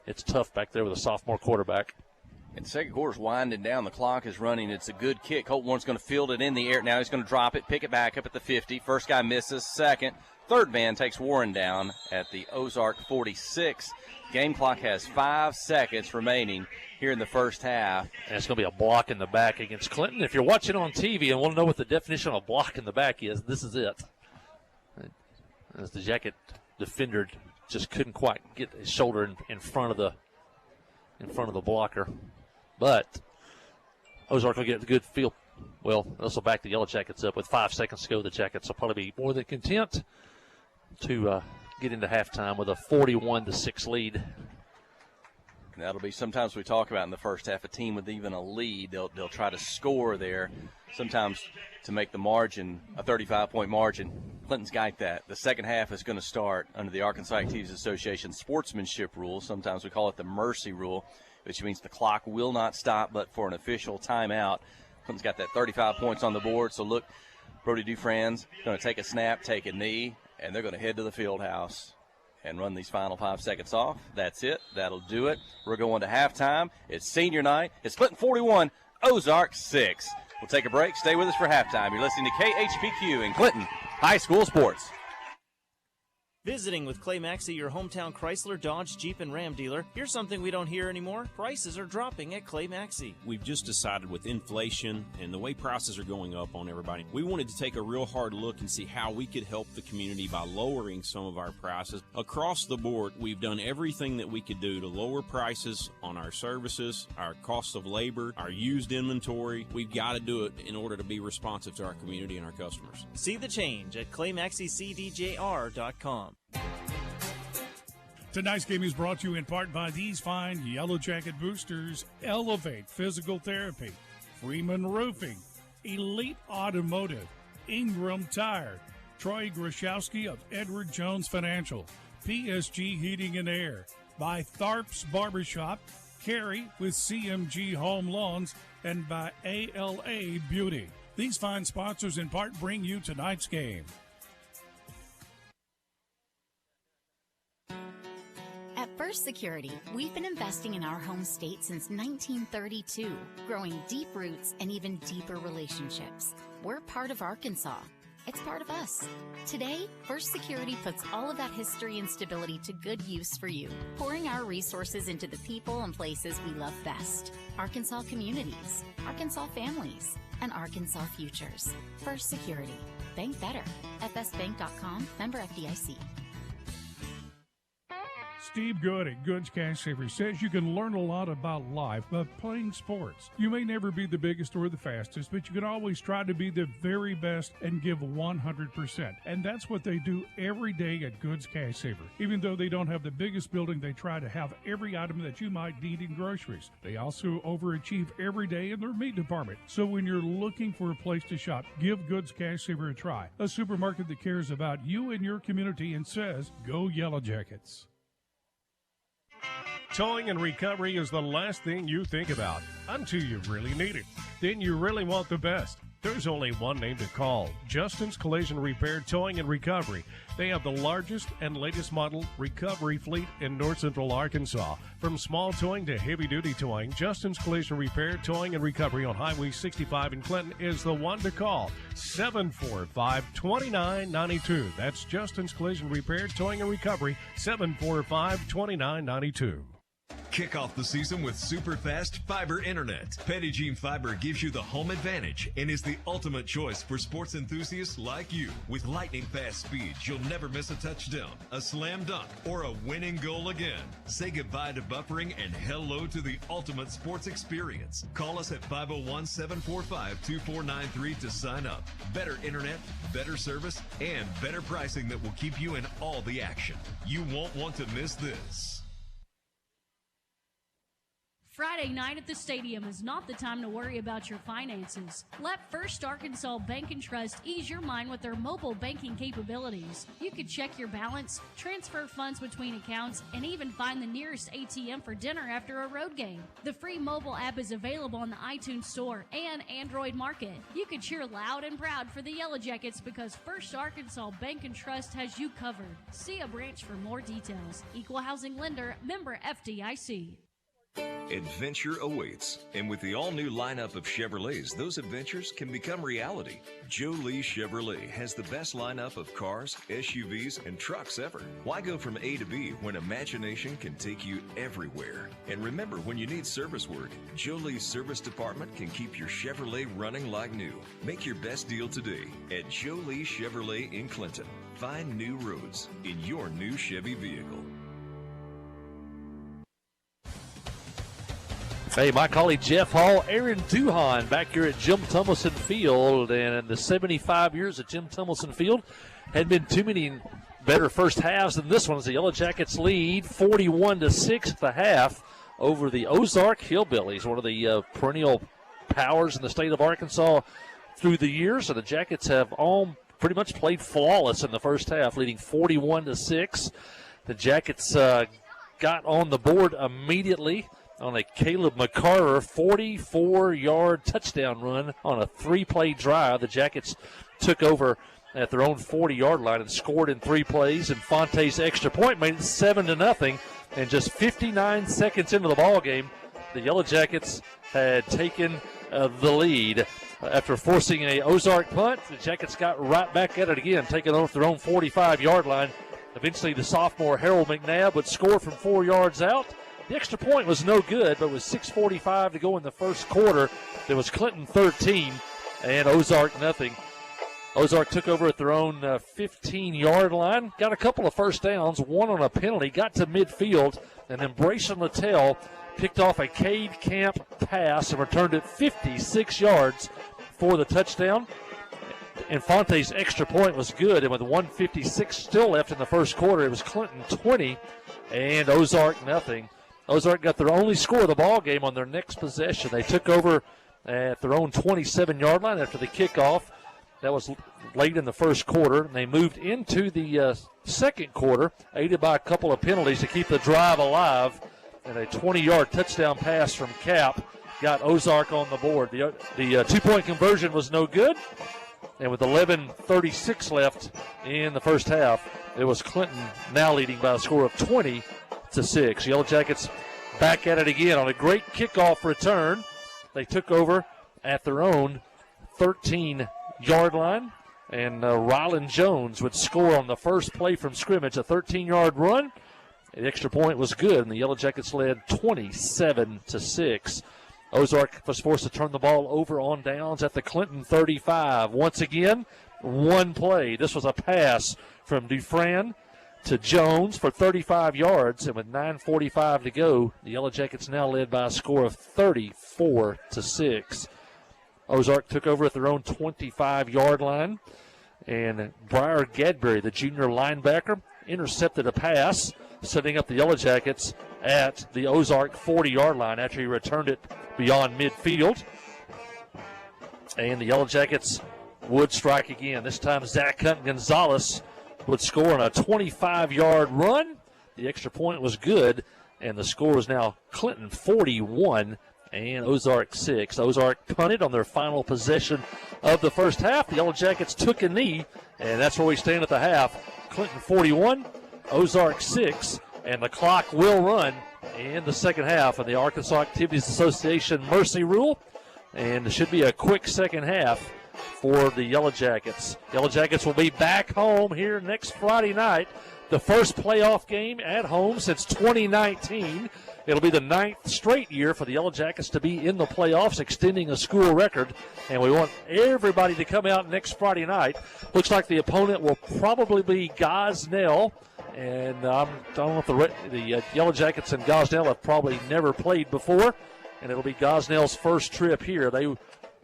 it's tough back there with a sophomore quarterback. And the second quarter's winding down. The clock is running. It's a good kick. Colt Warren's going to field it in the air. Now he's going to drop it, pick it back up at the 50. First guy misses. Second. Third man takes Warren down at the Ozark 46. Game clock has 5 seconds remaining here in the first half. And it's going to be a block in the back against Clinton. If you're watching on TV and want to know what the definition of a block in the back is, this is it. As the Jacket defender just couldn't quite get his shoulder in front of the blocker. But Ozark will get a good feel. Well, this will back the Yellow Jackets up with 5 seconds to go. The Jackets will probably be more than content to get into halftime with a 41-6 lead. That'll be, sometimes we talk about in the first half, a team with even a lead, they'll try to score there, sometimes to make the margin a 35-point margin. Clinton's got that. The second half is going to start under the Arkansas Activities Association sportsmanship rule. Sometimes we call it the mercy rule, which means the clock will not stop but for an official timeout. Clinton's got that 35 points on the board. So look, Brody Dufran's going to take a snap, take a knee, and they're going to head to the field house and run these final 5 seconds off. That's it. That'll do it. We're going to halftime. It's senior night. It's Clinton 41, Ozark 6. We'll take a break. Stay with us for halftime. You're listening to KHPQ in Clinton High School Sports. Visiting with Clay Maxey, your hometown Chrysler, Dodge, Jeep, and Ram dealer. Here's something we don't hear anymore. Prices are dropping at Clay Maxey. We've just decided with inflation and the way prices are going up on everybody, we wanted to take a real hard look and see how we could help the community by lowering some of our prices. Across the board, we've done everything that we could do to lower prices on our services, our cost of labor, our used inventory. We've got to do it in order to be responsive to our community and our customers. See the change at ClayMaxeyCDJR.com. Tonight's game is brought to you in part by these fine Yellow Jacket boosters: Elevate Physical Therapy, Freeman Roofing, Elite Automotive, Ingram Tire, Troy Grashowski of Edward Jones Financial, PSG Heating and Air, by Tharp's Barbershop, Carey with CMG Home Lawns, and by ALA Beauty. These fine sponsors in part bring you tonight's game. At First Security, we've been investing in our home state since 1932, growing deep roots and even deeper relationships. We're part of Arkansas. It's part of us. Today, First Security puts all of that history and stability to good use for you, pouring our resources into the people and places we love best. Arkansas communities, Arkansas families, and Arkansas futures. First Security. Bank better. FSBank.com, member FDIC. Steve Good at Goods Cash Savers says you can learn a lot about life by playing sports. You may never be the biggest or the fastest, but you can always try to be the very best and give 100%. And that's what they do every day at Goods Cash Saver. Even though they don't have the biggest building, they try to have every item that you might need in groceries. They also overachieve every day in their meat department. So when you're looking for a place to shop, give Goods Cash Saver a try. A supermarket that cares about you and your community and says, go Yellow Jackets. Towing and recovery is the last thing you think about until you really need it. Then you really want the best. There's only one name to call: Justin's Collision Repair, Towing and Recovery. They have the largest and latest model recovery fleet in North Central Arkansas. From small towing to heavy-duty towing, Justin's Collision Repair, Towing and Recovery on Highway 65 in Clinton is the one to call. 745-2992. That's Justin's Collision Repair, Towing and Recovery, 745-2992. Kick off the season with super fast fiber internet. Pettigene Fiber gives you the home advantage and is the ultimate choice for sports enthusiasts like you. With lightning fast speeds, you'll never miss a touchdown, a slam dunk, or a winning goal again. Say goodbye to buffering and hello to the ultimate sports experience. Call us at 501-745-2493 to sign up. Better internet, better service, and better pricing that will keep you in all the action. You won't want to miss this. Friday night at the stadium is not the time to worry about your finances. Let First Arkansas Bank and Trust ease your mind with their mobile banking capabilities. You can check your balance, transfer funds between accounts, and even find the nearest ATM for dinner after a road game. The free mobile app is available on the iTunes Store and Android Market. You can cheer loud and proud for the Yellow Jackets because First Arkansas Bank and Trust has you covered. See a branch for more details. Equal Housing Lender, member FDIC. Adventure awaits, and with the all-new lineup of Chevrolets, those adventures can become reality. Joe Lee Chevrolet has the best lineup of cars, SUVs, and trucks ever. Why go from A to B when imagination can take you everywhere? And remember, when you need service work, Joe Lee's service department can keep your Chevrolet running like new. Make your best deal today at Joe Lee Chevrolet in Clinton. Find new roads in your new Chevy vehicle. Hey, my colleague Jeff Hall, Aaron Duhan back here at Jim Tummelson Field. And in the 75 years at Jim Tummelson Field, had been too many better first halves than this one as the Yellow Jackets lead 41-6 at the half over the Ozark Hillbillies, one of the perennial powers in the state of Arkansas through the years. And the Jackets have all pretty much played flawless in the first half, leading 41-6. The Jackets got on the board immediately on a Caleb McCarter 44-yard touchdown run on a three-play drive. The Jackets took over at their own 40-yard line and scored in 3 plays, and Fonte's extra point made it 7-0. And just 59 seconds into the ball game, the Yellow Jackets had taken the lead. After forcing a Ozark punt, the Jackets got right back at it again, taking off their own 45-yard line. Eventually, the sophomore Harold McNabb would score from 4 yards out. The extra point was no good, but with 6:45 to go in the first quarter, there was Clinton 13 and Ozark nothing. Ozark took over at their own 15-yard line, got a couple of first downs, one on a penalty, got to midfield, and then Brayson Littell picked off a Cade Camp pass and returned it 56 yards for the touchdown. And Fonte's extra point was good, and with 1:56 still left in the first quarter, it was Clinton 20 and Ozark nothing. Ozark got their only score of the ball game on their next possession. They took over at their own 27-yard line after the kickoff. That was late in the first quarter. And they moved into the second quarter, aided by a couple of penalties to keep the drive alive. And a 20-yard touchdown pass from Cap got Ozark on the board. The 2-point conversion was no good. And with 11:36 left in the first half, it was Clinton now leading by a score of 20-6. Yellow Jackets back at it again on a great kickoff return. They took over at their own 13-yard line, and Rylan Jones would score on the first play from scrimmage, a 13-yard run. The extra point was good, and the Yellow Jackets led 27-6. Ozark was forced to turn the ball over on downs at the Clinton 35. Once again, one play. This was a pass from Dufran to Jones for 35 yards, and with 9:45 to go, the Yellow Jackets now led by a score of 34-6. Ozark took over at their own 25-yard line, and Briar Gadberry, the junior linebacker, intercepted a pass, setting up the Yellow Jackets at the Ozark 40-yard line after he returned it beyond midfield. And the Yellow Jackets would strike again. This time Zach Hunt Gonzalez would score on a 25-yard run. The extra point was good, and the score is now Clinton 41 and Ozark 6. Ozark punted on their final possession of the first half. The Yellow Jackets took a knee, and that's where we stand at the half. Clinton 41, Ozark 6, and the clock will run in the second half of the Arkansas Activities Association Mercy Rule, and it should be a quick second half for the Yellow Jackets. Yellow Jackets will be back home here next Friday night the first playoff game at home since 2019. It'll be the 9th straight year for the Yellow Jackets to be in the playoffs, extending a school record. And we want everybody to come out next Friday night. Looks like the opponent will probably be Gosnell. And I don't know if the Yellow Jackets and Gosnell have probably never played before. And it'll be Gosnell's first trip here. They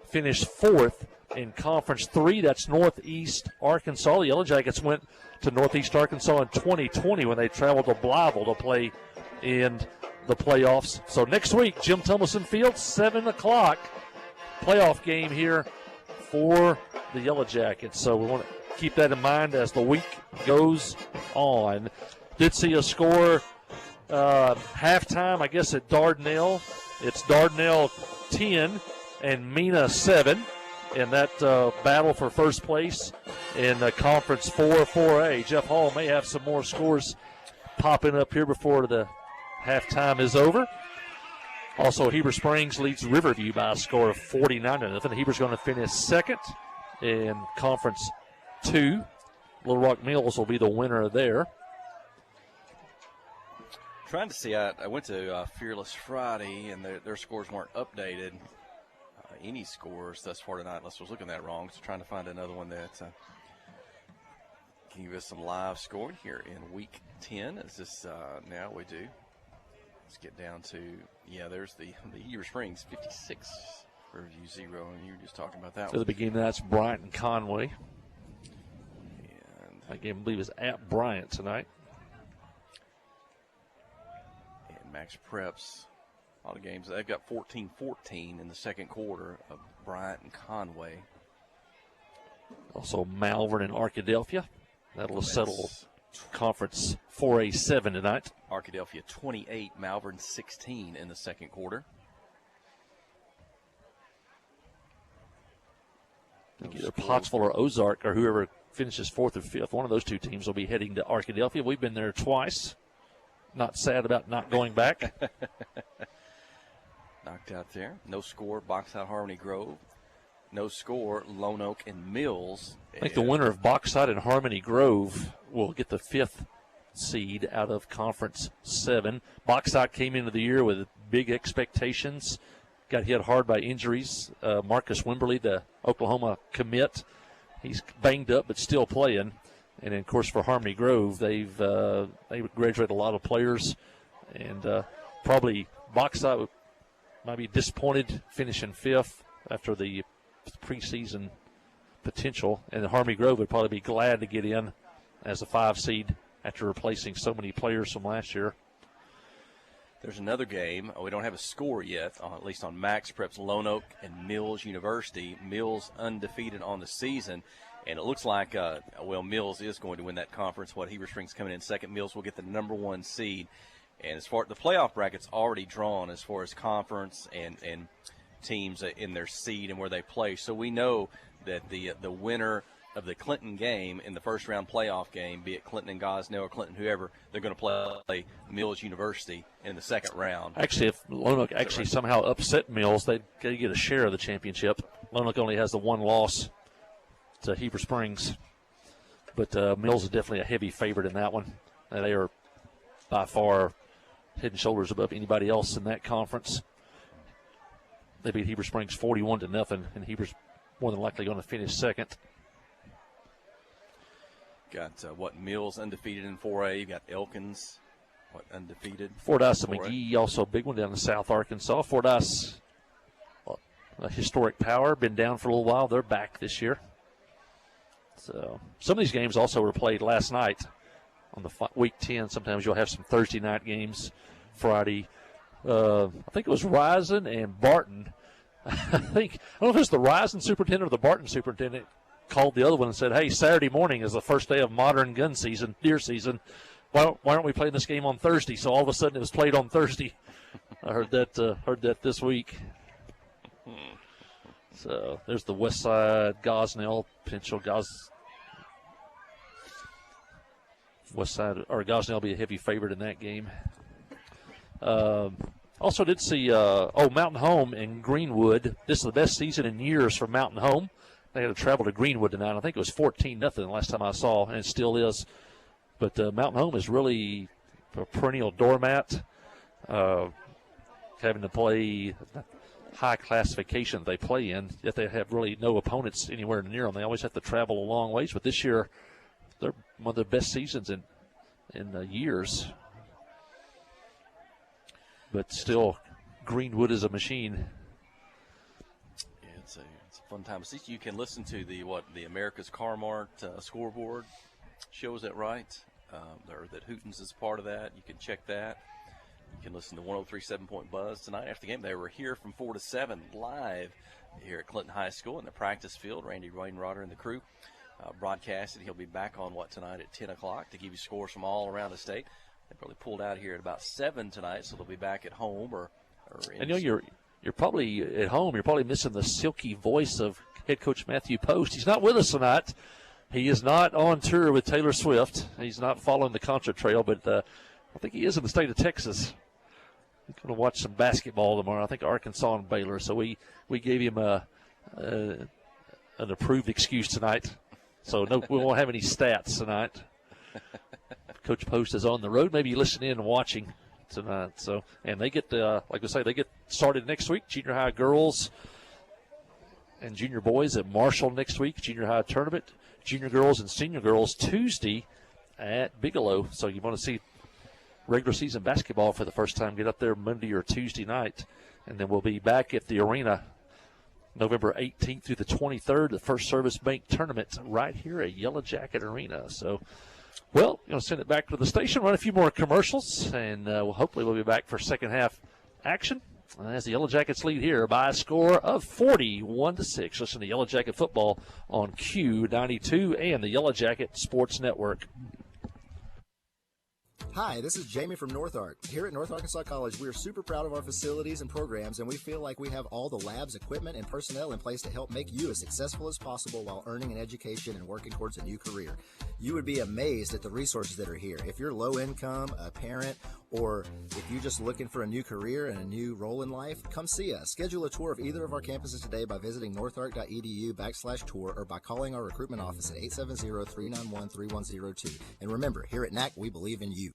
finished 4th in Conference 3. That's Northeast Arkansas. The Yellow Jackets went to Northeast Arkansas in 2020 when they traveled to Blytheville to play in the playoffs. So next week, Jim Tummelson Field, 7 o'clock, playoff game here for the Yellow Jackets. So we want to keep that in mind as the week goes on. Did see a score halftime, I guess, at Dardanelle. It's Dardanelle 10 and Mena 7 in that battle for first place in Conference 4A. Jeff Hall may have some more scores popping up here before the halftime is over. Also, Heber Springs leads Riverview by a score of 49-0. Heber's going to finish second in Conference 2. Little Rock Mills will be the winner there. Trying to see, I went to Fearless Friday, and their scores weren't updated. Any scores thus far tonight, unless I was looking at that wrong. So trying to find another one that can give us some live scoring here in Week 10. Is this now we do? Let's get down to, there's the Heber Springs 56, Riverview 0, and you were just talking about that one. At the beginning, that's Bryant and Conway. And that game, I believe, is at Bryant tonight. And Max Preps, a lot of games, they've got 14-14 in the second quarter of Bryant and Conway. Also Malvern and Arkadelphia. That'll settle Conference 4A7 tonight. Arkadelphia 28, Malvern 16 in the second quarter. I think either Pottsville or Ozark or whoever finishes 4th or 5th, one of those two teams will be heading to Arkadelphia. We've been there twice. Not sad about not going back. Knocked out there. No score, Bauxite Harmony Grove. No score, Lone Oak and Mills. I think the winner of Bauxite and Harmony Grove will get the 5th seed out of Conference 7. Bauxite came into the year with big expectations, got hit hard by injuries. Marcus Wimberly, the Oklahoma commit, he's banged up but still playing. And, of course, for Harmony Grove, they graduated a lot of players. And probably Bauxite might be disappointed finishing 5th after the preseason potential. And Harmony Grove would probably be glad to get in as a 5 seed after replacing so many players from last year. There's another game. We don't have a score yet, at least on Max Preps, Lone Oak and Mills University. Mills undefeated on the season. And it looks like, Mills is going to win that conference. Heber Springs coming in second. Mills will get the number 1 seed. And as far as the playoff bracket's already drawn as far as conference and teams in their seed and where they play. So we know that the winner of the Clinton game in the first round playoff game, be it Clinton and Gosnell or Clinton, whoever, they're going to play Mills University in the second round. Actually, if Lone Oak somehow upset Mills, they'd get a share of the championship. Lone Oak only has the 1 loss to Heber Springs. But Mills is definitely a heavy favorite in that one. And they are by far head and shoulders above anybody else in that conference. They beat Heber Springs 41-0, and Heber's more than likely going to finish second. Got Mills undefeated in 4A. You got Elkins, undefeated. Fordyce and McGee, also a big one down in South Arkansas. Fordyce, a historic power, been down for a little while. They're back this year. So some of these games also were played last night on the Week 10. Sometimes you'll have some Thursday night games, Friday. I think it was Rison and Barton. I don't know if it was the Rison superintendent or the Barton superintendent called the other one and said, hey, Saturday morning is the first day of modern gun season, deer season. Why aren't we playing this game on Thursday? So all of a sudden it was played on Thursday. I heard that this week. So there's the West Side Gosnell potential. West Side or Gosnell will be a heavy favorite in that game. Also did see Mountain Home in Greenwood. This is the best season in years for Mountain Home. They had to travel to Greenwood tonight. I think it was 14-0 the last time I saw, and it still is. But Mountain Home is really a perennial doormat, having to play high classification they play in, yet they have really no opponents anywhere near them. They always have to travel a long ways, but this year they're one of their best seasons in years. But still, Greenwood is a machine. Yeah, it's a fun time to see. You can listen to the America's Car Mart scoreboard show. Is that right? Or that Hootens is part of that. You can check that. You can listen to 103.7 Point Buzz tonight after the game. They were here from 4 to 7 live here at Clinton High School in the practice field. Randy Wainwrighter and the crew broadcasted. He'll be back on tonight at 10 o'clock to give you scores from all around the state. They probably pulled out here at about 7 tonight, so they'll be back at home or in. And you're probably at home. You're probably missing the silky voice of head coach Matthew Post. He's not with us tonight. He is not on tour with Taylor Swift. He's not following the concert trail, but I think he is in the state of Texas. He's going to watch some basketball tomorrow. I think Arkansas and Baylor. So we gave him an approved excuse tonight. So no, we won't have any stats tonight. Coach Post is on the road. Maybe you listen in and watching tonight. So, and they get, like I say, they get started next week. Junior high girls and junior boys at Marshall next week. Junior high tournament. Junior girls and senior girls Tuesday at Bigelow. So you want to see regular season basketball for the first time. Get up there Monday or Tuesday night. And then we'll be back at the arena November 18th through the 23rd, the First Service Bank Tournament right here at Yellow Jacket Arena. So, well, going to send it back to the station, run a few more commercials, and hopefully we'll be back for second half action as the Yellow Jackets lead here by a score of 41-6. Listen to Yellow Jacket football on Q92 and the Yellow Jacket Sports Network. Hi, this is Jamie from North Ark. Here at North Arkansas College, we are super proud of our facilities and programs, and we feel like we have all the labs, equipment, and personnel in place to help make you as successful as possible while earning an education and working towards a new career. You would be amazed at the resources that are here. If you're low income, a parent, or if you're just looking for a new career and a new role in life, come see us. Schedule a tour of either of our campuses today by visiting northark.edu/tour or by calling our recruitment office at 870-391-3102. And remember, here at NAC, we believe in you.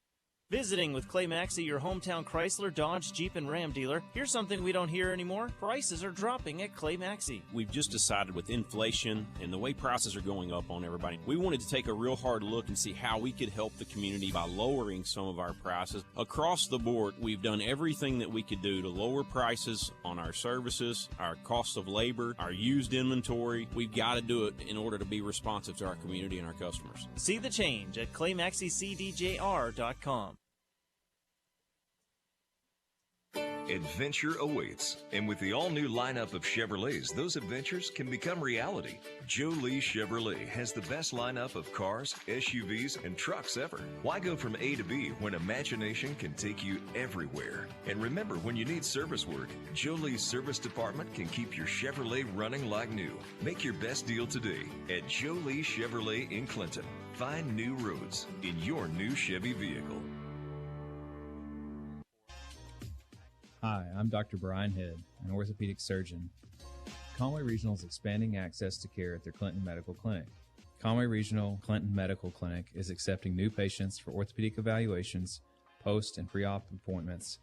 Visiting with Clay Maxey, your hometown Chrysler, Dodge, Jeep, and Ram dealer. Here's something we don't hear anymore. Prices are dropping at Clay Maxey. We've just decided with inflation and the way prices are going up on everybody, we wanted to take a real hard look and see how we could help the community by lowering some of our prices. Across the board, we've done everything that we could do to lower prices on our services, our cost of labor, our used inventory. We've got to do it in order to be responsive to our community and our customers. See the change at ClayMaxeyCDJR.com. Adventure awaits, and with the all-new lineup of Chevrolets, those adventures can become reality. Joe Lee Chevrolet has the best lineup of cars, SUVs, and trucks ever. Why go from A to B when imagination can take you everywhere? And remember, when you need service work, Joe Lee's service department can keep your Chevrolet running like new. Make your best deal today at Joe Lee Chevrolet in Clinton. Find new roads in your new Chevy vehicle. Hi, I'm Dr. Brian Head, an orthopedic surgeon. Conway Regional is expanding access to care at their Clinton Medical Clinic. Conway Regional Clinton Medical Clinic is accepting new patients for orthopedic evaluations, post and pre-op appointments,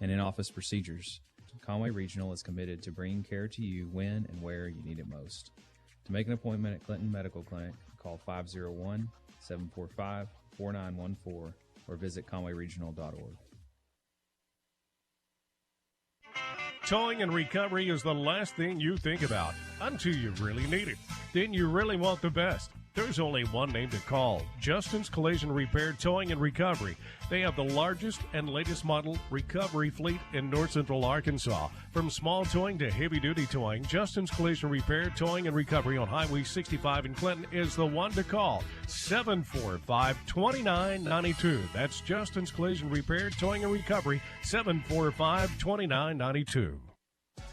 and in-office procedures. Conway Regional is committed to bringing care to you when and where you need it most. To make an appointment at Clinton Medical Clinic, call 501-745-4914 or visit conwayregional.org. Towing and recovery is the last thing you think about until you really need it. Then you really want the best. There's only one name to call, Justin's Collision Repair Towing and Recovery. They have the largest and latest model recovery fleet in North Central Arkansas. From small towing to heavy-duty towing, Justin's Collision Repair Towing and Recovery on Highway 65 in Clinton is the one to call, 745-2992. That's Justin's Collision Repair Towing and Recovery, 745-2992.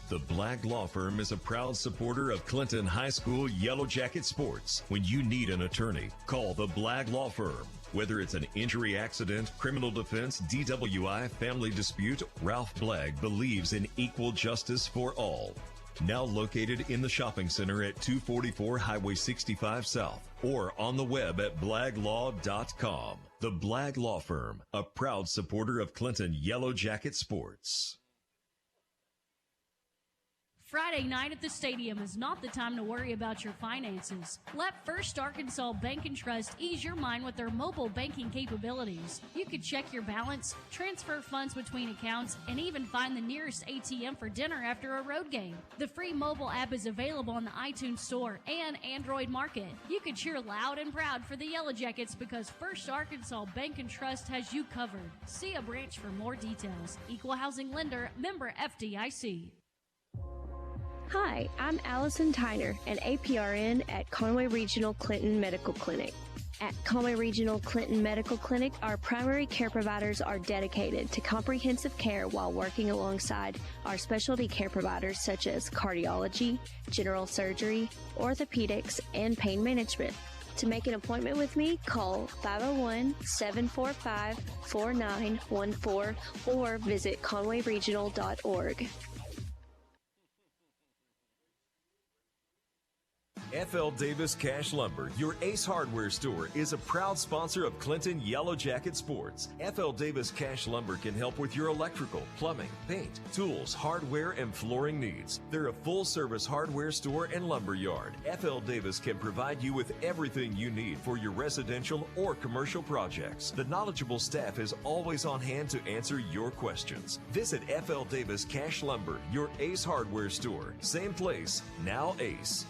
The Black Law Firm is a proud supporter of Clinton High School Yellow Jacket sports. When you need an attorney, call the Black Law Firm. Whether it's an injury accident, criminal defense, DWI, family dispute, Ralph Blagg believes in equal justice for all. Now located in the shopping center at 244 Highway 65 South or on the web at blaglaw.com. The Blag Law Firm, a proud supporter of Clinton Yellow Jacket sports. Friday night at the stadium is not the time to worry about your finances. Let First Arkansas Bank and Trust ease your mind with their mobile banking capabilities. You can check your balance, transfer funds between accounts, and even find the nearest ATM for dinner after a road game. The free mobile app is available on the iTunes Store and Android Market. You can cheer loud and proud for the Yellow Jackets because First Arkansas Bank and Trust has you covered. See a branch for more details. Equal Housing Lender, member FDIC. Hi, I'm Allison Tyner, an APRN at Conway Regional Clinton Medical Clinic. At Conway Regional Clinton Medical Clinic, our primary care providers are dedicated to comprehensive care while working alongside our specialty care providers such as cardiology, general surgery, orthopedics, and pain management. To make an appointment with me, call 501-745-4914 or visit conwayregional.org. F.L. Davis Cash Lumber, your Ace Hardware store, is a proud sponsor of Clinton Yellow Jacket Sports. F.L. Davis Cash Lumber can help with your electrical, plumbing, paint, tools, hardware, and flooring needs. They're a full-service hardware store and lumber yard. F.L. Davis can provide you with everything you need for your residential or commercial projects. The knowledgeable staff is always on hand to answer your questions. Visit F.L. Davis Cash Lumber, your Ace Hardware store. Same place, now Ace.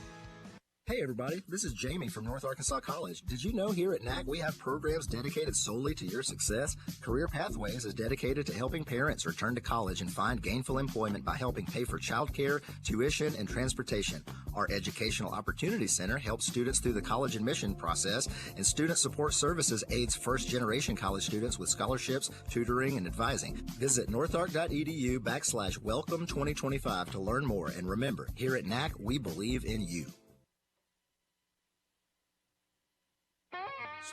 Hey everybody, this is Jamie from North Arkansas College. Did you know here at NAC we have programs dedicated solely to your success? Career Pathways is dedicated to helping parents return to college and find gainful employment by helping pay for childcare, tuition, and transportation. Our Educational Opportunity Center helps students through the college admission process, and Student Support Services aids first-generation college students with scholarships, tutoring, and advising. Visit northark.edu/welcome2025 to learn more, and remember, here at NAC, we believe in you.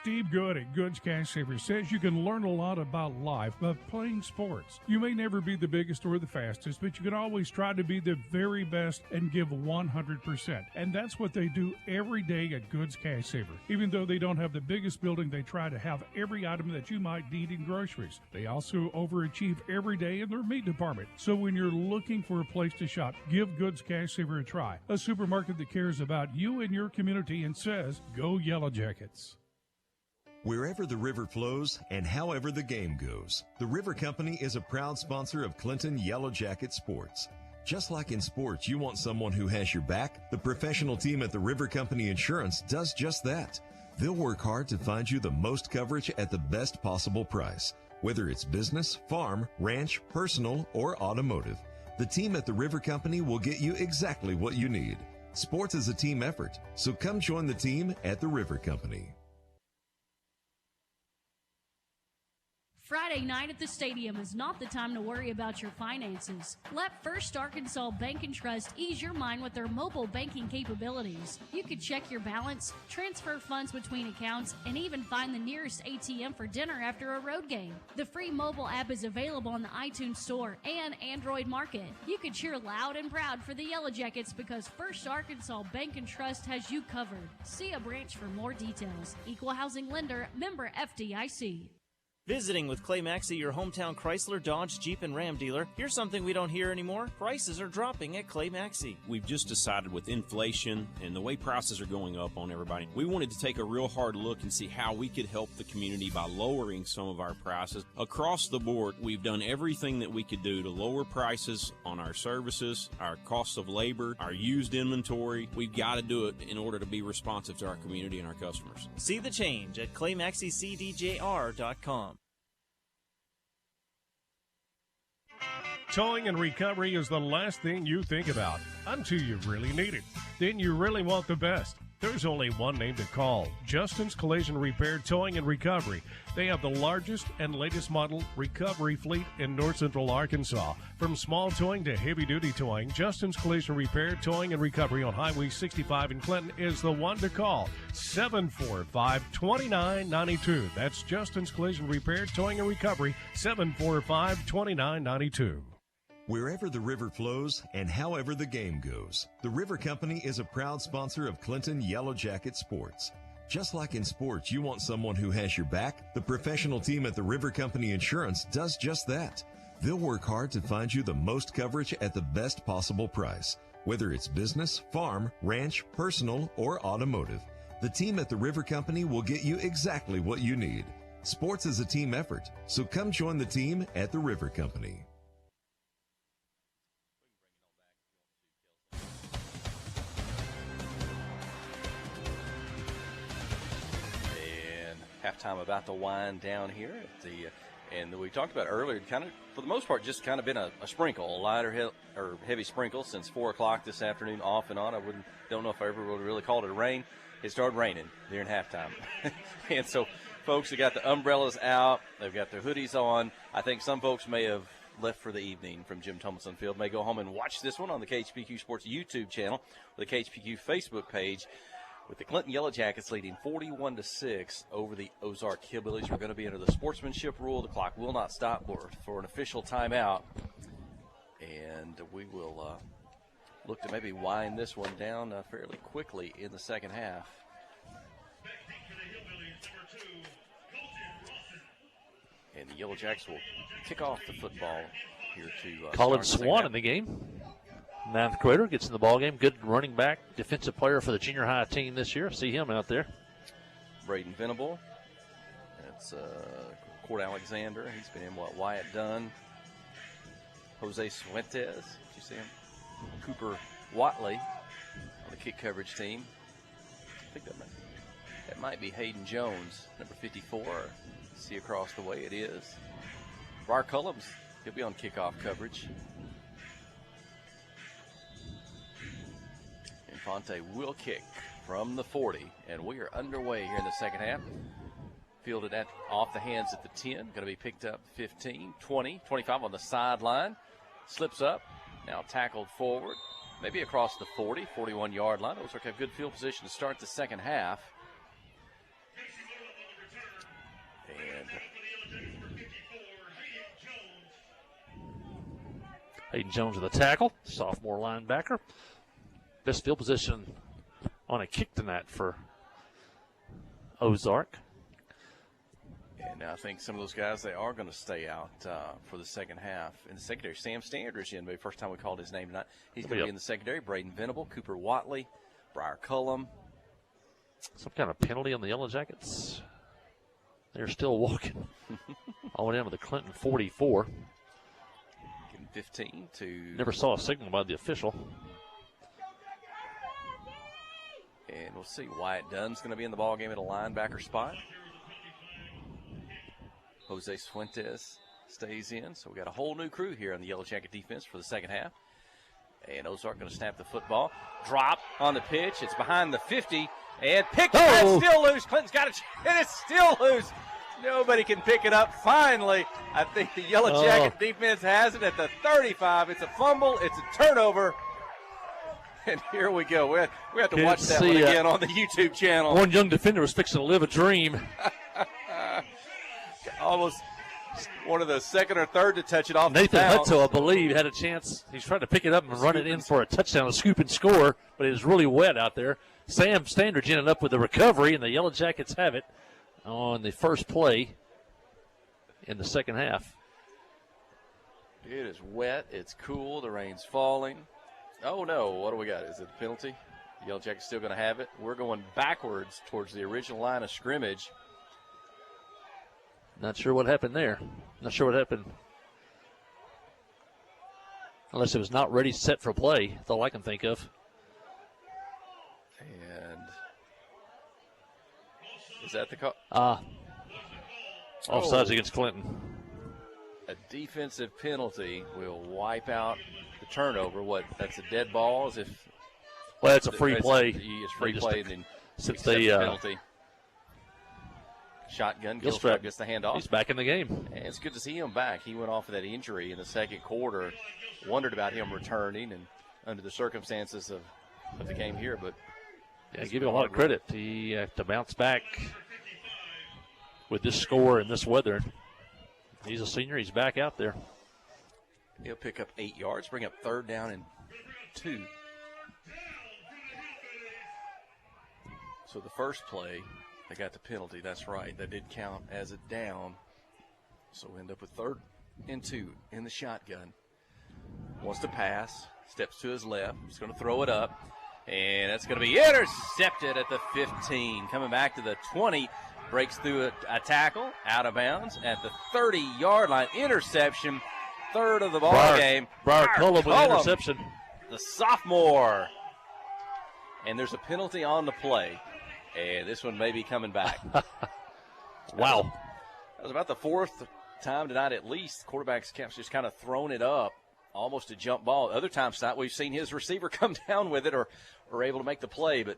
Steve Good at Goods Cash Savers says you can learn a lot about life by playing sports. You may never be the biggest or the fastest, but you can always try to be the very best and give 100%. And that's what they do every day at Goods Cash Saver. Even though they don't have the biggest building, they try to have every item that you might need in groceries. They also overachieve every day in their meat department. So when you're looking for a place to shop, give Goods Cash Saver a try. A supermarket that cares about you and your community and says, go Yellow Jackets. Wherever the river flows and however the game goes, the River Company is a proud sponsor of Clinton Yellow Jacket sports. Just like in sports, you want someone who has your back. The professional team at the River Company Insurance does just that. They'll work hard to find you the most coverage at the best possible price, whether it's business, farm, ranch, personal, or automotive. The team at the River Company will get you exactly what you need. Sports is a team effort, so come join the team at the River Company. Friday night at the stadium is not the time to worry about your finances. Let First Arkansas Bank and Trust ease your mind with their mobile banking capabilities. You can check your balance, transfer funds between accounts, and even find the nearest ATM for dinner after a road game. The free mobile app is available on the iTunes Store and Android Market. You can cheer loud and proud for the Yellow Jackets because First Arkansas Bank and Trust has you covered. See a branch for more details. Equal Housing Lender, member FDIC. Visiting with Clay Maxey, your hometown Chrysler, Dodge, Jeep, and Ram dealer. Here's something we don't hear anymore. Prices are dropping at Clay Maxey. We've just decided with inflation and the way prices are going up on everybody, we wanted to take a real hard look and see how we could help the community by lowering some of our prices. Across the board, we've done everything that we could do to lower prices on our services, our cost of labor, our used inventory. We've got to do it in order to be responsive to our community and our customers. See the change at ClayMaxeyCDJR.com. Towing and recovery is the last thing you think about until you really need it. Then you really want the best. There's only one name to call, Justin's Collision Repair, Towing and Recovery. They have the largest and latest model recovery fleet in North Central Arkansas. From small towing to heavy-duty towing, Justin's Collision Repair, Towing and Recovery on Highway 65 in Clinton is the one to call, 745-2992. That's Justin's Collision Repair, Towing and Recovery, 745-2992. Wherever the river flows and however the game goes, the River Company is a proud sponsor of Clinton Yellow Jacket Sports. Just like in sports, you want someone who has your back, the professional team at the River Company Insurance does just that. They'll work hard to find you the most coverage at the best possible price, whether it's business, farm, ranch, personal, or automotive. The team at the River Company will get you exactly what you need. Sports is a team effort, so come join the team at the River Company. Halftime about to wind down here at the, and we talked about earlier, kind of for the most part, just kind of been a sprinkle, a lighter or heavy sprinkle since 4 o'clock this afternoon, off and on. Don't know if I ever would really called it rain. It started raining during halftime, and so folks have got the umbrellas out, they've got their hoodies on. I think some folks may have left for the evening from Jim Tomlinson Field, may go home and watch this one on the KHPQ Sports YouTube channel or the KHPQ Facebook page. With the Clinton Yellow Jackets leading 41-6 over the Ozark Hillbillies. We're going to be under the sportsmanship rule. The clock will not stop for an official timeout. And we will look to maybe wind this one down fairly quickly in the second half. And the Yellow Jacks will kick off the football here to Colin Swan in the game. 9th grader gets in the ball game. Good running back, defensive player for the junior high team this year. See him out there. Braden Venable. That's Cord Alexander. He's been in Wyatt Dunn. Jose Suentes. Did you see him? Cooper Watley on the kick coverage team. I think that might be Hayden Jones, number 54. See across the way it is. Briar Cullums, he'll be on kickoff coverage. Infante will kick from the 40, and we are underway here in the second half. Fielded off the hands at the 10, going to be picked up 15, 20, 25 on the sideline. Slips up, now tackled forward, maybe across the 40, 41-yard line. Looks like a good field position to start the second half. And Hayden Jones with the tackle, sophomore linebacker. Best field position on a kick tonight for Ozark. And I think some of those guys, they are going to stay out for the second half. In the secondary, Sam Standridge in, maybe first time we called his name tonight. He's going to be in the secondary. Braden Venable, Cooper Watley, Briar Cullum. Some kind of penalty on the Yellow Jackets. They're still walking all the way down to the Clinton 44. 15 to... Never saw a signal by the official. And we'll see. Wyatt Dunn's going to be in the ballgame at a linebacker spot. Jose Fuentes stays in. So we got a whole new crew here on the Yellow Jacket defense for the second half. And Ozark going to snap the football. Drop on the pitch. It's behind the 50. And picked up. It's still loose. Clinton's got it. And it's still loose. Nobody can pick it up. Finally, I think the Yellow Jacket defense has it at the 35. It's a fumble. It's a turnover. And here we go. We have to watch that one again on the YouTube channel. One young defender was fixing to live a dream. Almost one of the second or third to touch it off. Nathan Hutto, I believe, had a chance. He's trying to pick it up and run it in for a touchdown, a scoop and score, but it was really wet out there. Sam Standridge ended up with the recovery, and the Yellow Jackets have it on the first play in the second half. It is wet. It's cool. The rain's falling. Oh, no. What do we got? Is it a penalty? The Yellow Jackets still going to have it. We're going backwards towards the original line of scrimmage. Not sure what happened there. Not sure what happened. Unless it was not ready, set for play. That's all I can think of. And is that the call? Offsides against Clinton. A defensive penalty will wipe out the turnover. What? That's a dead ball? As if. Well, it's a free play. It's free play, and then since they penalty. Shotgun. Gilstrap gets the handoff. He's back in the game. And it's good to see him back. He went off of that injury in the second quarter. Wondered about him returning, and under the circumstances of the game here, but yeah, give him a lot of credit. He had to bounce back with this score and this weather. He's a senior. He's back out there. He'll pick up 8 yards, bring up 3rd down and 2. So the first play, they got the penalty. That's right. That did count as a down. So we end up with 3rd and 2 in the shotgun. Wants to pass, steps to his left. He's going to throw it up, and that's going to be intercepted at the 15. Coming back to the 20, breaks through a tackle, out of bounds at the 30-yard line. Interception, 3rd of the ball game. Briar Cullum with interception. The sophomore. And there's a penalty on the play. And this one may be coming back. Wow. That was about the 4th time tonight at least. Quarterback's just kind of thrown it up, almost a jump ball. Other times tonight we've seen his receiver come down with it or able to make the play. But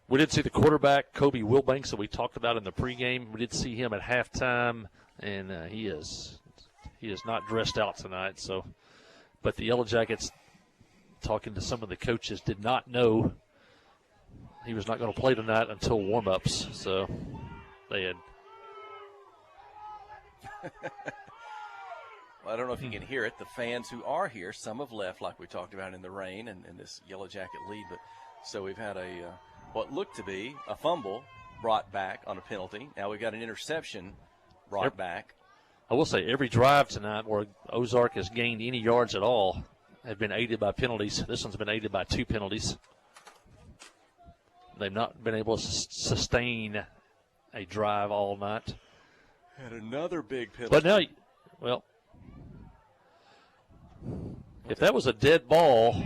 we did see the quarterback, Kobe Wilbanks, that we talked about in the pregame. We did see him at halftime, and he is not dressed out tonight. So, but the Yellow Jackets, talking to some of the coaches, did not know he was not going to play tonight until warm-ups. So they had. Well, I don't know if you can hear it. The fans who are here, some have left, like we talked about in the rain and this Yellow Jacket lead. But so we've had what looked to be a fumble brought back on a penalty. Now we've got an interception brought back. I will say every drive tonight where Ozark has gained any yards at all have been aided by penalties. This one's been aided by 2 penalties. They've not been able to sustain a drive all night. Had another big penalty. But now, well, if that was a dead ball,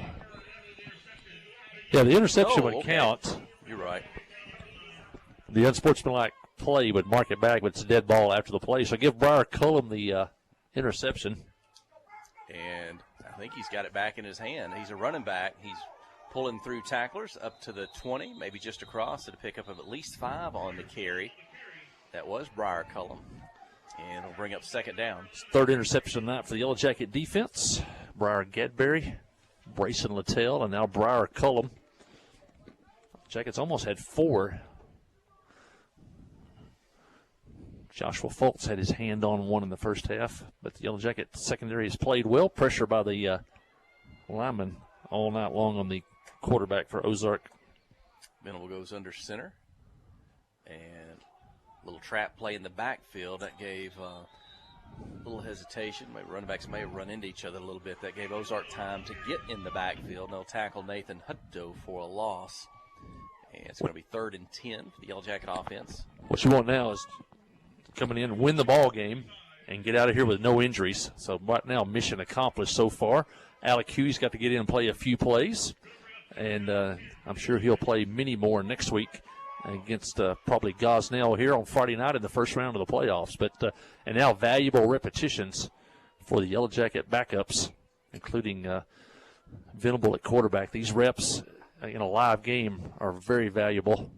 yeah, the interception would count. You're right. The unsportsmanlike play would mark it back, but it's a dead ball after the play. So give Briar Cullum the interception. And I think he's got it back in his hand. He's a running back. He's pulling through tacklers up to the 20, maybe just across at a pickup of at least 5 on the carry. That was Briar Cullum. And it'll bring up 2nd down. 3rd interception tonight for the Yellow Jacket defense. Briar Gadberry, Brayson Littell, and now Briar Cullum. Jackets almost had 4. Joshua Fultz had his hand on one in the first half, but the Yellow Jacket secondary has played well. Pressure by the lineman all night long on the quarterback for Ozark. Venable goes under center. And a little trap play in the backfield. That gave a little hesitation. Maybe running backs may have run into each other a little bit. That gave Ozark time to get in the backfield. They'll tackle Nathan Hutto for a loss. And it's going to be 3rd and 10 for the Yellow Jacket offense. What you want now is coming in, win the ball game, and get out of here with no injuries. So right now, mission accomplished so far. Alec Hughes got to get in and play a few plays, and I'm sure he'll play many more next week against probably Gosnell here on Friday night in the first round of the playoffs. But and now valuable repetitions for the Yellow Jacket backups, including Venable at quarterback. These reps in a live game are very valuable.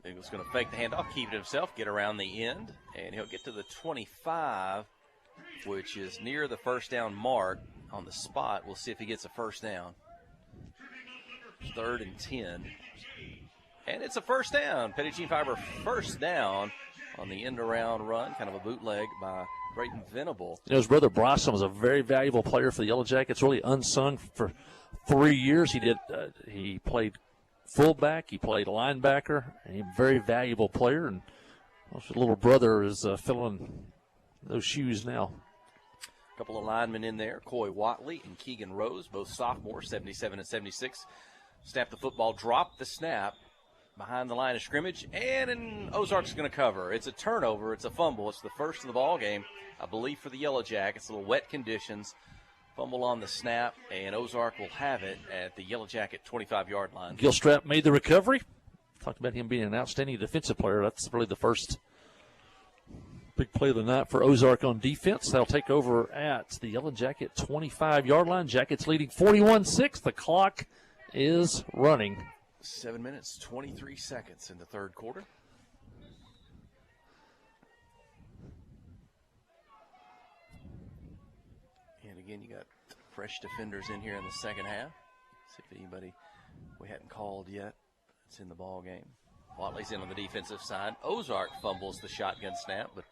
Eagles going to fake the handoff, keep it himself, get around the end, and he'll get to the 25, which is near the 1st down mark on the spot. We'll see if he gets a 1st down. 3rd and 10. And it's a 1st down. Petit Jean Fiber 1st down on the end-around run, kind of a bootleg by Brayton Venable. You know, his brother Bryson was a very valuable player for the Yellow Jackets, really unsung for 3 years. He played fullback, he played linebacker, and he's a very valuable player. And his little brother is filling those shoes now. A couple of linemen in there, Coy Watley and Keegan Rose, both sophomores, 77 and 76. Snap the football, drop the snap behind the line of scrimmage, and Ozark's going to cover. It's a turnover, it's a fumble. It's the first of the ball game, I believe, for the Yellow Jackets. A little wet conditions. Fumble on the snap, and Ozark will have it at the Yellow Jacket 25-yard line. Gilstrap made the recovery. Talked about him being an outstanding defensive player. That's really the first big play of the night for Ozark on defense. They'll take over at the Yellow Jacket 25-yard line. Jackets leading 41-6. The clock is running. 7 minutes, 23 seconds in the 3rd quarter. And again, you got fresh defenders in here in the 2nd half. See if anybody we hadn't called yet that's in the ball game. Watley's in on the defensive side. Ozark fumbles the shotgun snap, but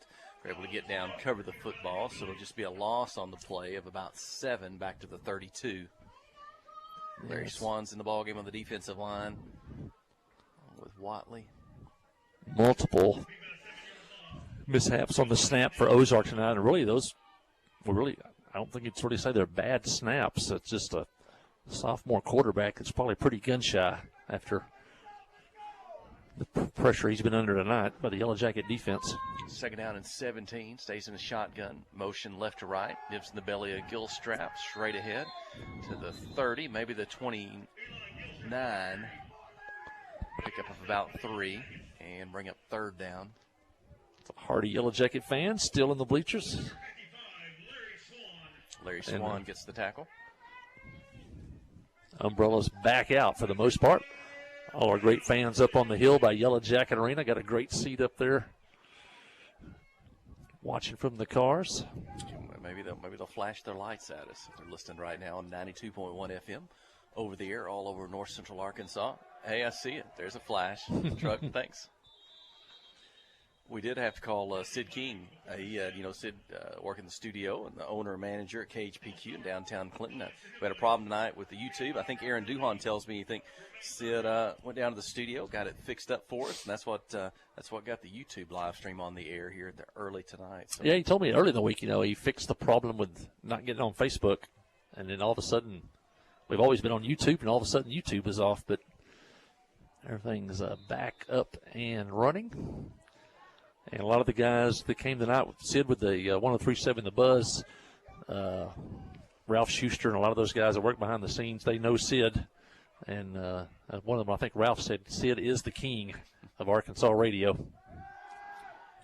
We're able to get down, cover the football, so it'll just be a loss on the play of about 7 back to the 32. Larry Swan's in the ballgame on the defensive line with Watley. Multiple mishaps on the snap for Ozark tonight, and really those were really, I don't think it's really say they're bad snaps. It's just a sophomore quarterback that's probably pretty gun-shy after the pressure he's been under tonight by the Yellow Jacket defense. 2nd down and 17. Stays in a shotgun motion left to right. Dips in the belly of Gilstrap straight ahead to the 30, maybe the 29. Pick up of about 3 and bring up 3rd down. Hardy Yellow Jacket fans still in the bleachers. Larry Swan gets the tackle. Umbrellas back out for the most part. All our great fans up on the hill by Yellow Jacket Arena. Got a great seat up there watching from the cars. Maybe they'll flash their lights at us. They're listening right now on 92.1 FM over the air all over north central Arkansas. Hey, I see it. There's a flash. Truck, thanks. We did have to call Sid King. Sid working the studio and the owner and manager at KHPQ in downtown Clinton. We had a problem tonight with the YouTube. I think Aaron Duhon tells me Sid went down to the studio, got it fixed up for us, and that's what got the YouTube live stream on the air here early tonight. So. Yeah, he told me early in the week, he fixed the problem with not getting on Facebook, and then all of a sudden, we've always been on YouTube, and all of a sudden YouTube is off, but everything's back up and running. And a lot of the guys that came tonight with Sid with the 1037 The Buzz, Ralph Schuster and a lot of those guys that work behind the scenes, they know Sid. And one of them, I think Ralph said, Sid is the king of Arkansas radio.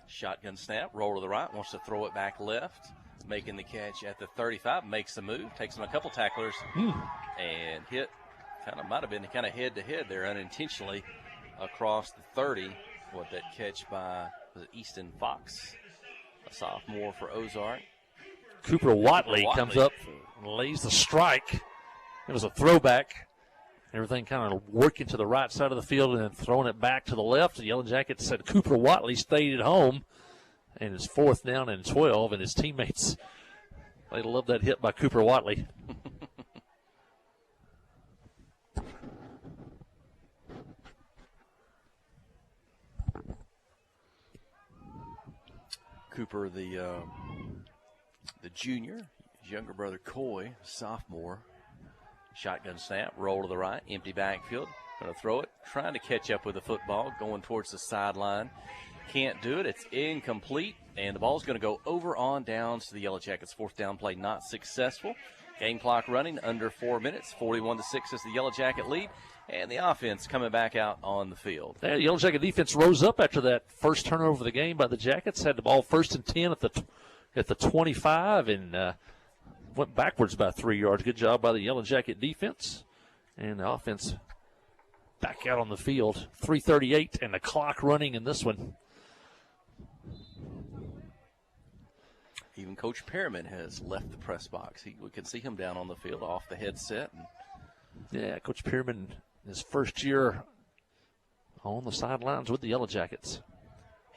Shotgun snap, roll to the right, wants to throw it back left. Making the catch at the 35, makes the move, takes him a couple tacklers, and hit. Might have been head-to-head there unintentionally across the 30. That catch by Easton Fox, a sophomore for Ozark. Cooper Watley comes up and lays the strike. It was a throwback. Everything kind of working to the right side of the field and then throwing it back to the left. The Yellow Jackets said Cooper Watley stayed at home, and it's 4th down and 12, and his teammates, they love that hit by Cooper Watley. Cooper, the junior, his younger brother Coy, sophomore. Shotgun snap, roll to the right, empty backfield. Going to throw it, trying to catch up with the football, going towards the sideline. Can't do it. It's incomplete, and the ball's going to go over on downs to the Yellow Jackets. 4th down play not successful. Game clock running under 4 minutes. 41-6 is the Yellow Jacket lead, and the offense coming back out on the field. Yeah, the Yellow Jacket defense rose up after that first turnover of the game by the Jackets. Had the ball 1st and 10 at the 25 and went backwards by 3 yards. Good job by the Yellow Jacket defense, and the offense back out on the field. 3:38 and the clock running in this one. Even Coach Perriman has left the press box. We can see him down on the field off the headset. Yeah, Coach Perriman, his first year on the sidelines with the Yellow Jackets.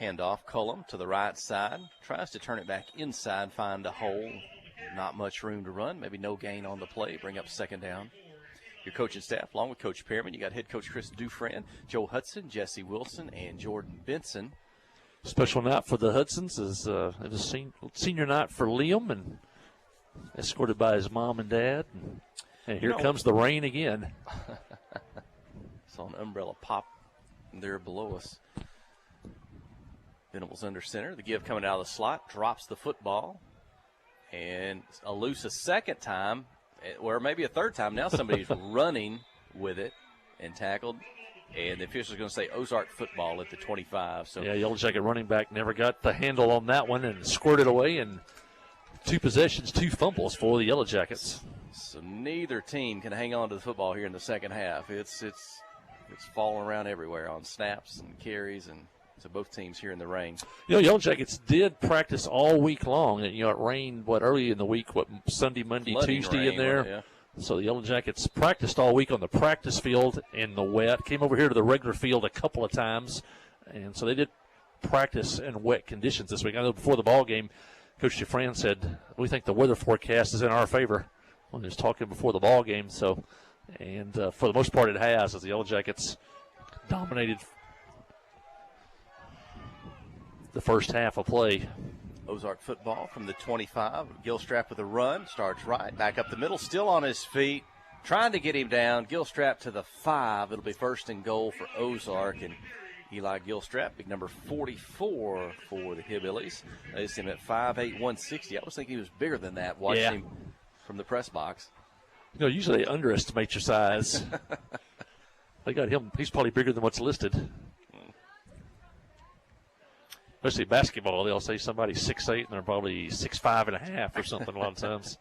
Handoff, Cullum to the right side. Tries to turn it back inside, find a hole. Not much room to run. Maybe no gain on the play. Bring up 2nd down. Your coaching staff, along with Coach Perriman, you got head coach Chris Dufresne, Joe Hudson, Jesse Wilson, and Jordan Benson. Special night for the Hudsons is it was senior night for Liam, and escorted by his mom and dad. And here comes the rain again. Saw an umbrella pop there below us. Venables under center. The give coming out of the slot. Drops the football. And a loose a second time, or maybe a third time. Now somebody's running with it and tackled. And the official's going to say Ozark football at the 25. So yeah, Yellow Jacket running back never got the handle on that one and squirted away. And 2 possessions, 2 fumbles for the Yellow Jackets. So neither team can hang on to the football here in the second half. It's falling around everywhere on snaps and carries, and so both teams here in the rain. Yellow Jackets did practice all week long. And, it rained, early in the week, Sunday, Monday, Flooding Tuesday rain, in there. Yeah. So the Yellow Jackets practiced all week on the practice field in the wet. Came over here to the regular field a couple of times. And so they did practice in wet conditions this week. I know before the ball game, Coach Dufresne said, we think the weather forecast is in our favor when he was talking before the ball game. So, and for the most part it has, as the Yellow Jackets dominated the first half of play. Ozark football from the 25. Gilstrap with a run, starts right, back up the middle, still on his feet, trying to get him down. Gilstrap to the 5. It'll be first and goal for Ozark, and Eli Gilstrap, big number 44 for the Hillbillies. They see him at 5'8", 160. I was thinking he was bigger than that, watching him from the press box. You know, usually they underestimate your size. They got him. He's probably bigger than what's listed. Especially basketball, they'll say somebody's 6'8", and they're probably 6'5.5" or something a lot of times.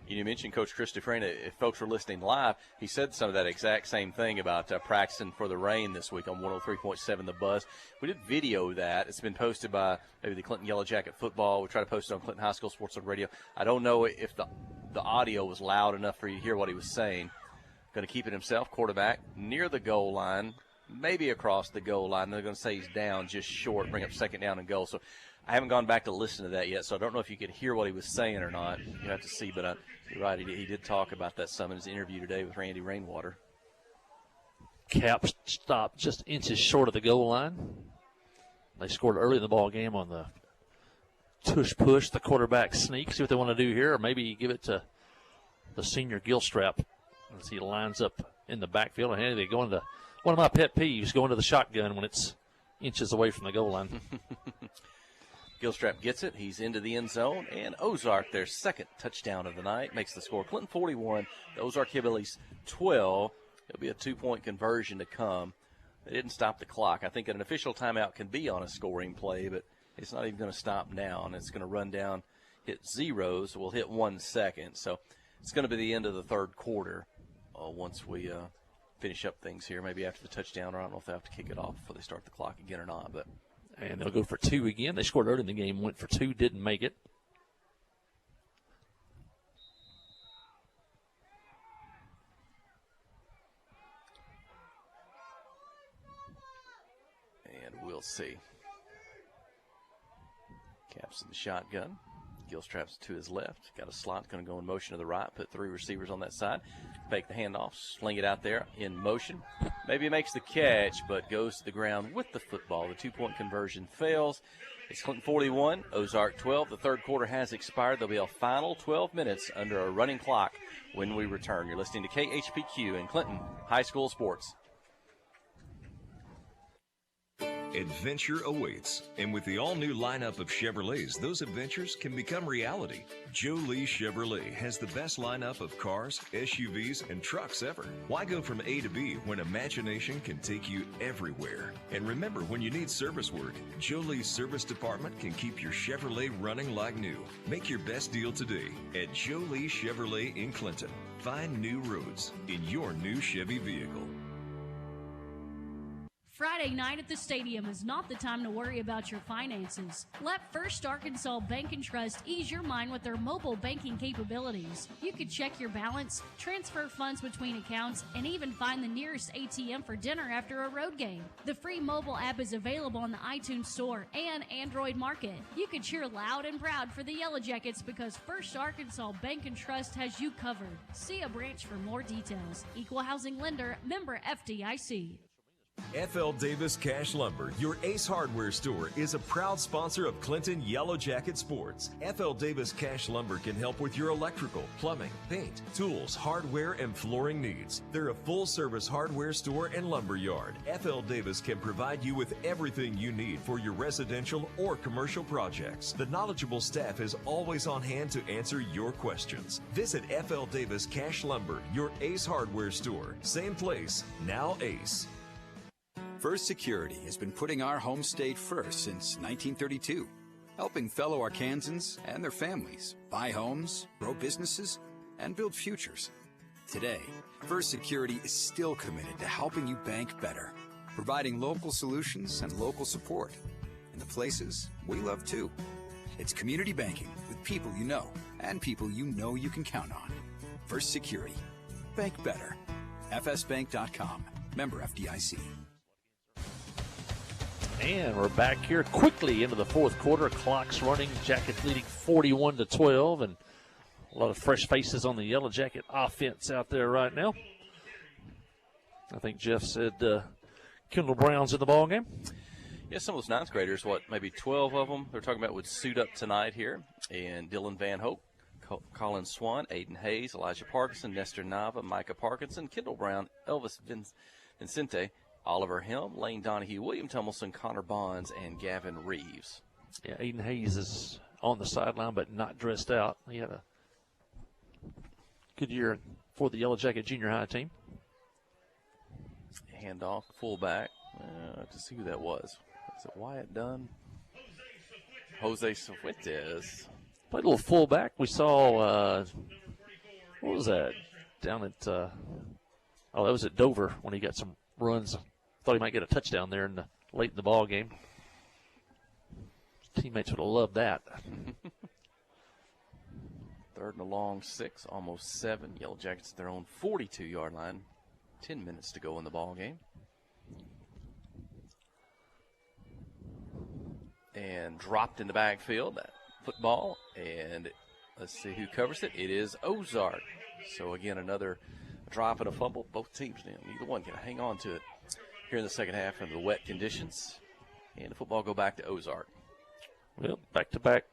You mentioned Coach Chris Dufresne. If folks were listening live, he said some of that exact same thing about practicing for the rain this week on 103.7 The Buzz. We did video that. It's been posted by maybe the Clinton Yellow Jacket football. We try to post it on Clinton High School Sports Talk Radio. I don't know if the audio was loud enough for you to hear what he was saying. Going to keep it himself, quarterback, near the goal line, maybe across the goal line. They're going to say he's down just short, bring up second down and goal. So I haven't gone back to listen to that yet, so I don't know if you could hear what he was saying or not. You have to see, but you're right, he did talk about that some in his interview today with Randy Rainwater. Cap stopped just inches short of the goal line. They scored early in the ball game on the tush push, the quarterback sneak. See what they want to do here, or maybe give it to the senior Gilstrap as he lines up in the backfield. And they go into one of my pet peeves, going to the shotgun when it's inches away from the goal line. Gilstrap gets it. He's into the end zone. And Ozark, their second touchdown of the night, makes the score. Clinton 41, the Ozark Hillbillies 12. It'll be a 2-point conversion to come. They didn't stop the clock. I think an official timeout can be on a scoring play, but it's not even going to stop now. And it's going to run down, hit 0, so we'll hit 1 second. So it's going to be the end of the third quarter once we finish up things here, maybe after the touchdown, or I don't know if they have to kick it off before they start the clock again or not. But and they'll go for 2 again. They scored early in the game, went for 2, didn't make it. And we'll see. Cap's in the shotgun. Gilstrap's to his left. Got a slot, going to go in motion to the right. Put 3 receivers on that side. Fake the handoff, sling it out there in motion. Maybe he makes the catch, but goes to the ground with the football. The 2-point conversion fails. It's Clinton 41, Ozark 12. The third quarter has expired. There'll be a final 12 minutes under a running clock when we return. You're listening to KHPQ in Clinton High School Sports. Adventure awaits, and with the all-new lineup of Chevrolets, those adventures can become reality. Joe Lee Chevrolet has the best lineup of cars, SUVs, and trucks ever. Why go from A to B when imagination can take you everywhere? And remember, when you need service work, Joe Lee's service department can keep your Chevrolet running like new. Make your best deal today at Joe Lee Chevrolet in Clinton. Find new roads in your new Chevy vehicle. Friday night at the stadium is not the time to worry about your finances. Let First Arkansas Bank and Trust ease your mind with their mobile banking capabilities. You can check your balance, transfer funds between accounts, and even find the nearest ATM for dinner after a road game. The free mobile app is available on the iTunes Store and Android Market. You can cheer loud and proud for the Yellow Jackets because First Arkansas Bank and Trust has you covered. See a branch for more details. Equal housing lender, member FDIC. F.L. Davis Cash Lumber, your Ace Hardware store, is a proud sponsor of Clinton Yellow Jacket Sports. F.L. Davis Cash Lumber can help with your electrical, plumbing, paint, tools, hardware, and flooring needs. They're a full-service hardware store and lumber yard. F.L. Davis can provide you with everything you need for your residential or commercial projects. The knowledgeable staff is always on hand to answer your questions. Visit F.L. Davis Cash Lumber, your Ace Hardware store. Same place, now Ace. First Security has been putting our home state first since 1932, helping fellow Arkansans and their families buy homes, grow businesses, and build futures. Today, First Security is still committed to helping you bank better, providing local solutions and local support in the places we love too. It's community banking with people you know and people you know you can count on. First Security. Bank better. FSbank.com. Member FDIC. And we're back here quickly into the fourth quarter. Clock's running. Jackets leading 41-12, and a lot of fresh faces on the Yellow Jacket offense out there right now. I think Jeff said Kendall Brown's in the ball game. Yeah, some of those ninth graders, maybe 12 of them, they're talking about would suit up tonight here. And Dylan Van Hope, Colin Swan, Aiden Hayes, Elijah Parkinson, Nestor Nava, Micah Parkinson, Kendall Brown, Elvis Vincente, Oliver Helm, Lane Donahue, William Tummelson, Connor Bonds, and Gavin Reeves. Yeah, Aiden Hayes is on the sideline but not dressed out. He had a good year for the Yellow Jacket junior high team. Handoff, fullback. To see who that was. Is it Wyatt Dunn? Jose Suetes. Played a little fullback. We saw, what was that? Down at, that was at Dover when he got some runs. Thought he might get a touchdown there late in the ball game. Teammates would have loved that. 3rd and a long 6, almost 7. Yellow Jackets at their own 42-yard line. 10 minutes to go in the ball game. And dropped in the backfield, that football. And let's see who covers it. It is Ozark. So, again, another drop and a fumble. Both teams, neither one can hang on to it here in the second half under the wet conditions. And the football go back to Ozark. Well, back-to-back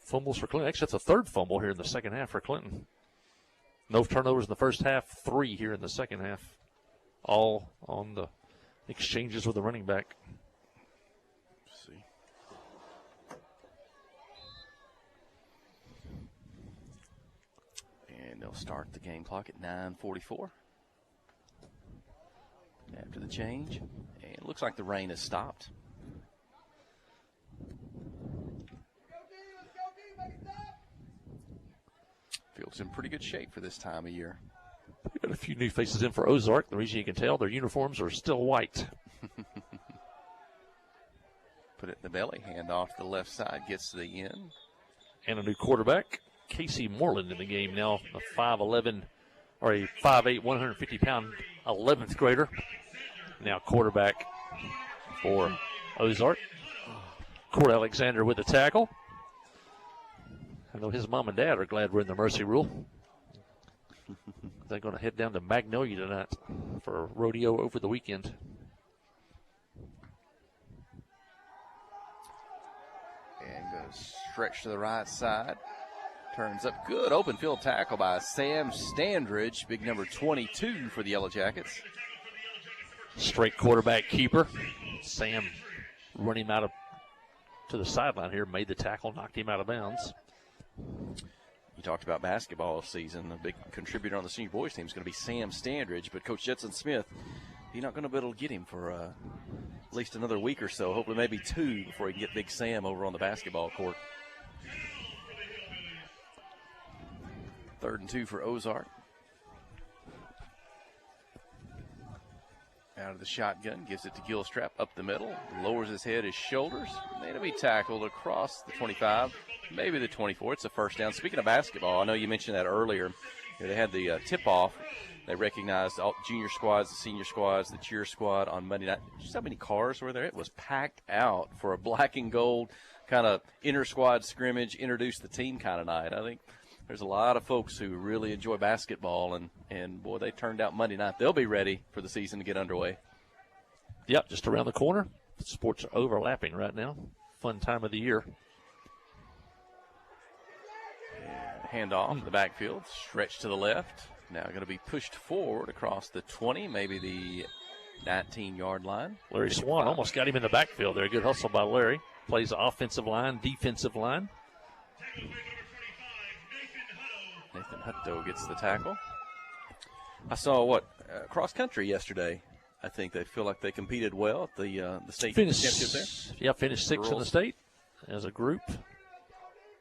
fumbles for Clinton. Actually, that's a third fumble here in the second half for Clinton. No turnovers in the first half, 3 here in the second half. All on the exchanges with the running back. Let's see. And they'll start the game clock at 9:44 after the change. And it looks like the rain has stopped. Field's in pretty good shape for this time of year. We've got a few new faces in for Ozark. The reason you can tell, their uniforms are still white. Put it in the belly, hand off to the left side, gets to the end. And a new quarterback, Casey Moreland, in the game now, a 5'11", or a 5'8", 150-pound 11th grader. Now quarterback for Ozark. Court Alexander with the tackle. I know his mom and dad are glad we're in the mercy rule. They're going to head down to Magnolia tonight for a rodeo over the weekend. And goes stretch to the right side. Turns up. Good open field tackle by Sam Standridge, big number 22 for the Yellow Jackets. Straight quarterback keeper. Sam running him out to the sideline here, made the tackle, knocked him out of bounds. You talked about basketball season. A big contributor on the senior boys team is going to be Sam Standridge, but Coach Jetson Smith, he's not going to be able to get him for at least another week or so, hopefully maybe 2 before he can get Big Sam over on the basketball court. 3rd and 2 for Ozark. Out of the shotgun, gives it to Gilstrap up the middle, lowers his head, his shoulders, and it'll be tackled across the 25, maybe the 24. It's a first down. Speaking of basketball, I know you mentioned that earlier. They had the tip-off. They recognized all junior squads, the senior squads, the cheer squad on Monday night. Just how many cars were there? It was packed out for a black and gold kind of inter-squad scrimmage, introduce the team kind of night. I think there's a lot of folks who really enjoy basketball, and boy, they turned out Monday night. They'll be ready for the season to get underway. Yep, just around the corner. Sports are overlapping right now. Fun time of the year. Hand off the backfield, stretch to the left. Now going to be pushed forward across the 20, maybe the 19-yard line. Larry Swan almost got him in the backfield there. Good hustle by Larry. Plays offensive line, defensive line. Nathan Hutto gets the tackle. I saw cross country yesterday. I think they feel like they competed well at the state championship there. Yeah, finished 6th in the state as a group.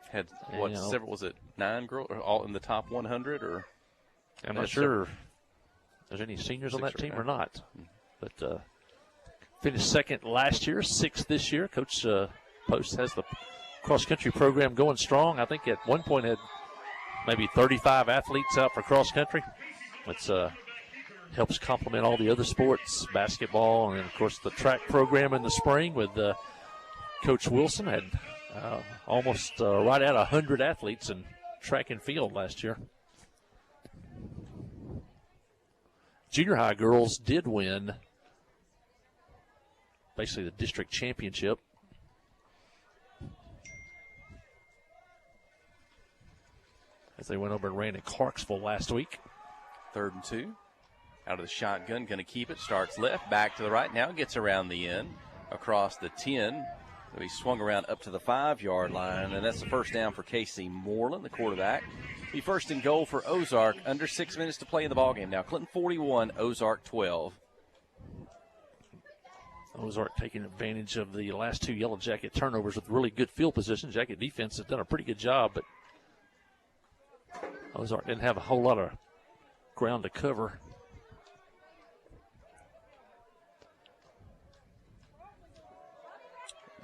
Had several? Was it 9 girls all in the top 100 or? I'm not sure. There's any seniors on that team or not, but finished 2nd last year, 6th this year. Coach Post has the cross country program going strong. I think at one point had maybe 35 athletes out for cross country. It's helps complement all the other sports, basketball, and, of course, the track program in the spring with Coach Wilson had almost right at 100 athletes in track and field last year. Junior high girls did win basically the district championship. As they went over and ran in Clarksville last week. 3rd and 2. Out of the shotgun, going to keep it. Starts left, back to the right. Now gets around the end, across the 10. So he swung around up to the 5-yard line, and that's the first down for Casey Moreland, the quarterback. Be first and goal for Ozark. Under 6 minutes to play in the ballgame now. Clinton 41, Ozark 12. Ozark taking advantage of the last 2 Yellow Jacket turnovers with really good field position. Jacket defense has done a pretty good job, but Ozark didn't have a whole lot of ground to cover.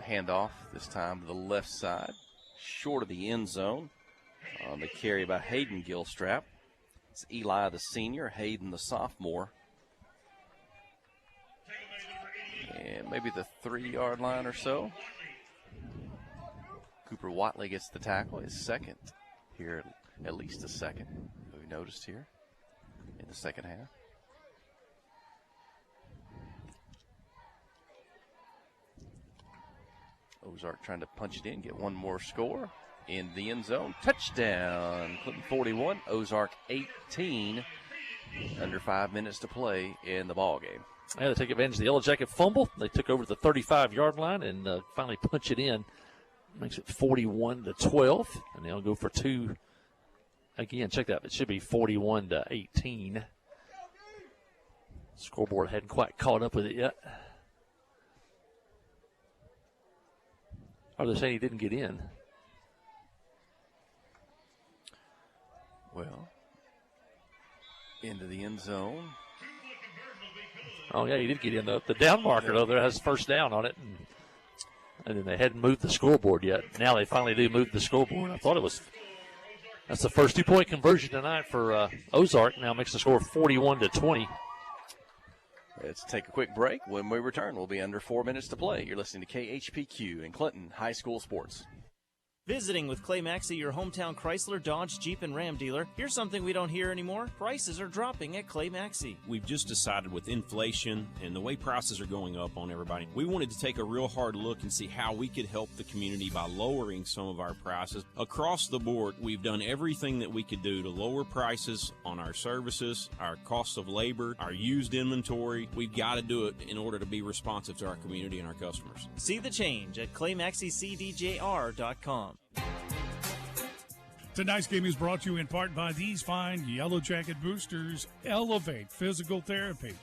Handoff this time to the left side, short of the end zone. On the carry by Hayden Gilstrap. It's Eli, the senior, Hayden, the sophomore. And maybe the 3-yard line or so. Cooper Watley gets the tackle, his second here, at least a second. We noticed here in the second half. Ozark trying to punch it in, get one more score in the end zone. Touchdown, Clinton 41, Ozark 18. Under 5 minutes to play in the ball game. Yeah, they take advantage of the Yellow Jacket fumble. They took over the 35-yard line and finally punch it in. Makes it 41-12, and they'll go for 2. Again, check that. It should be 41-18. Scoreboard hadn't quite caught up with it yet. Or they're saying he didn't get in. Well, into the end zone. Oh, yeah, he did get in. The down marker, though, there has first down on it. And then they hadn't moved the scoreboard yet. Now they finally do move the scoreboard. I thought it was – that's the first 2-point conversion tonight for Ozark. Now makes the score 41-20. Let's take a quick break. When we return, we'll be under 4 minutes to play. You're listening to KHPQ in Clinton High School Sports. Visiting with Clay Maxey, your hometown Chrysler, Dodge, Jeep, and Ram dealer. Here's something we don't hear anymore. Prices are dropping at Clay Maxey. We've just decided with inflation and the way prices are going up on everybody, we wanted to take a real hard look and see how we could help the community by lowering some of our prices. Across the board, we've done everything that we could do to lower prices on our services, our cost of labor, our used inventory. We've got to do it in order to be responsive to our community and our customers. See the change at ClayMaxeyCDJR.com. Tonight's game is brought to you in part by these fine Yellow Jacket boosters: Elevate Physical Therapy,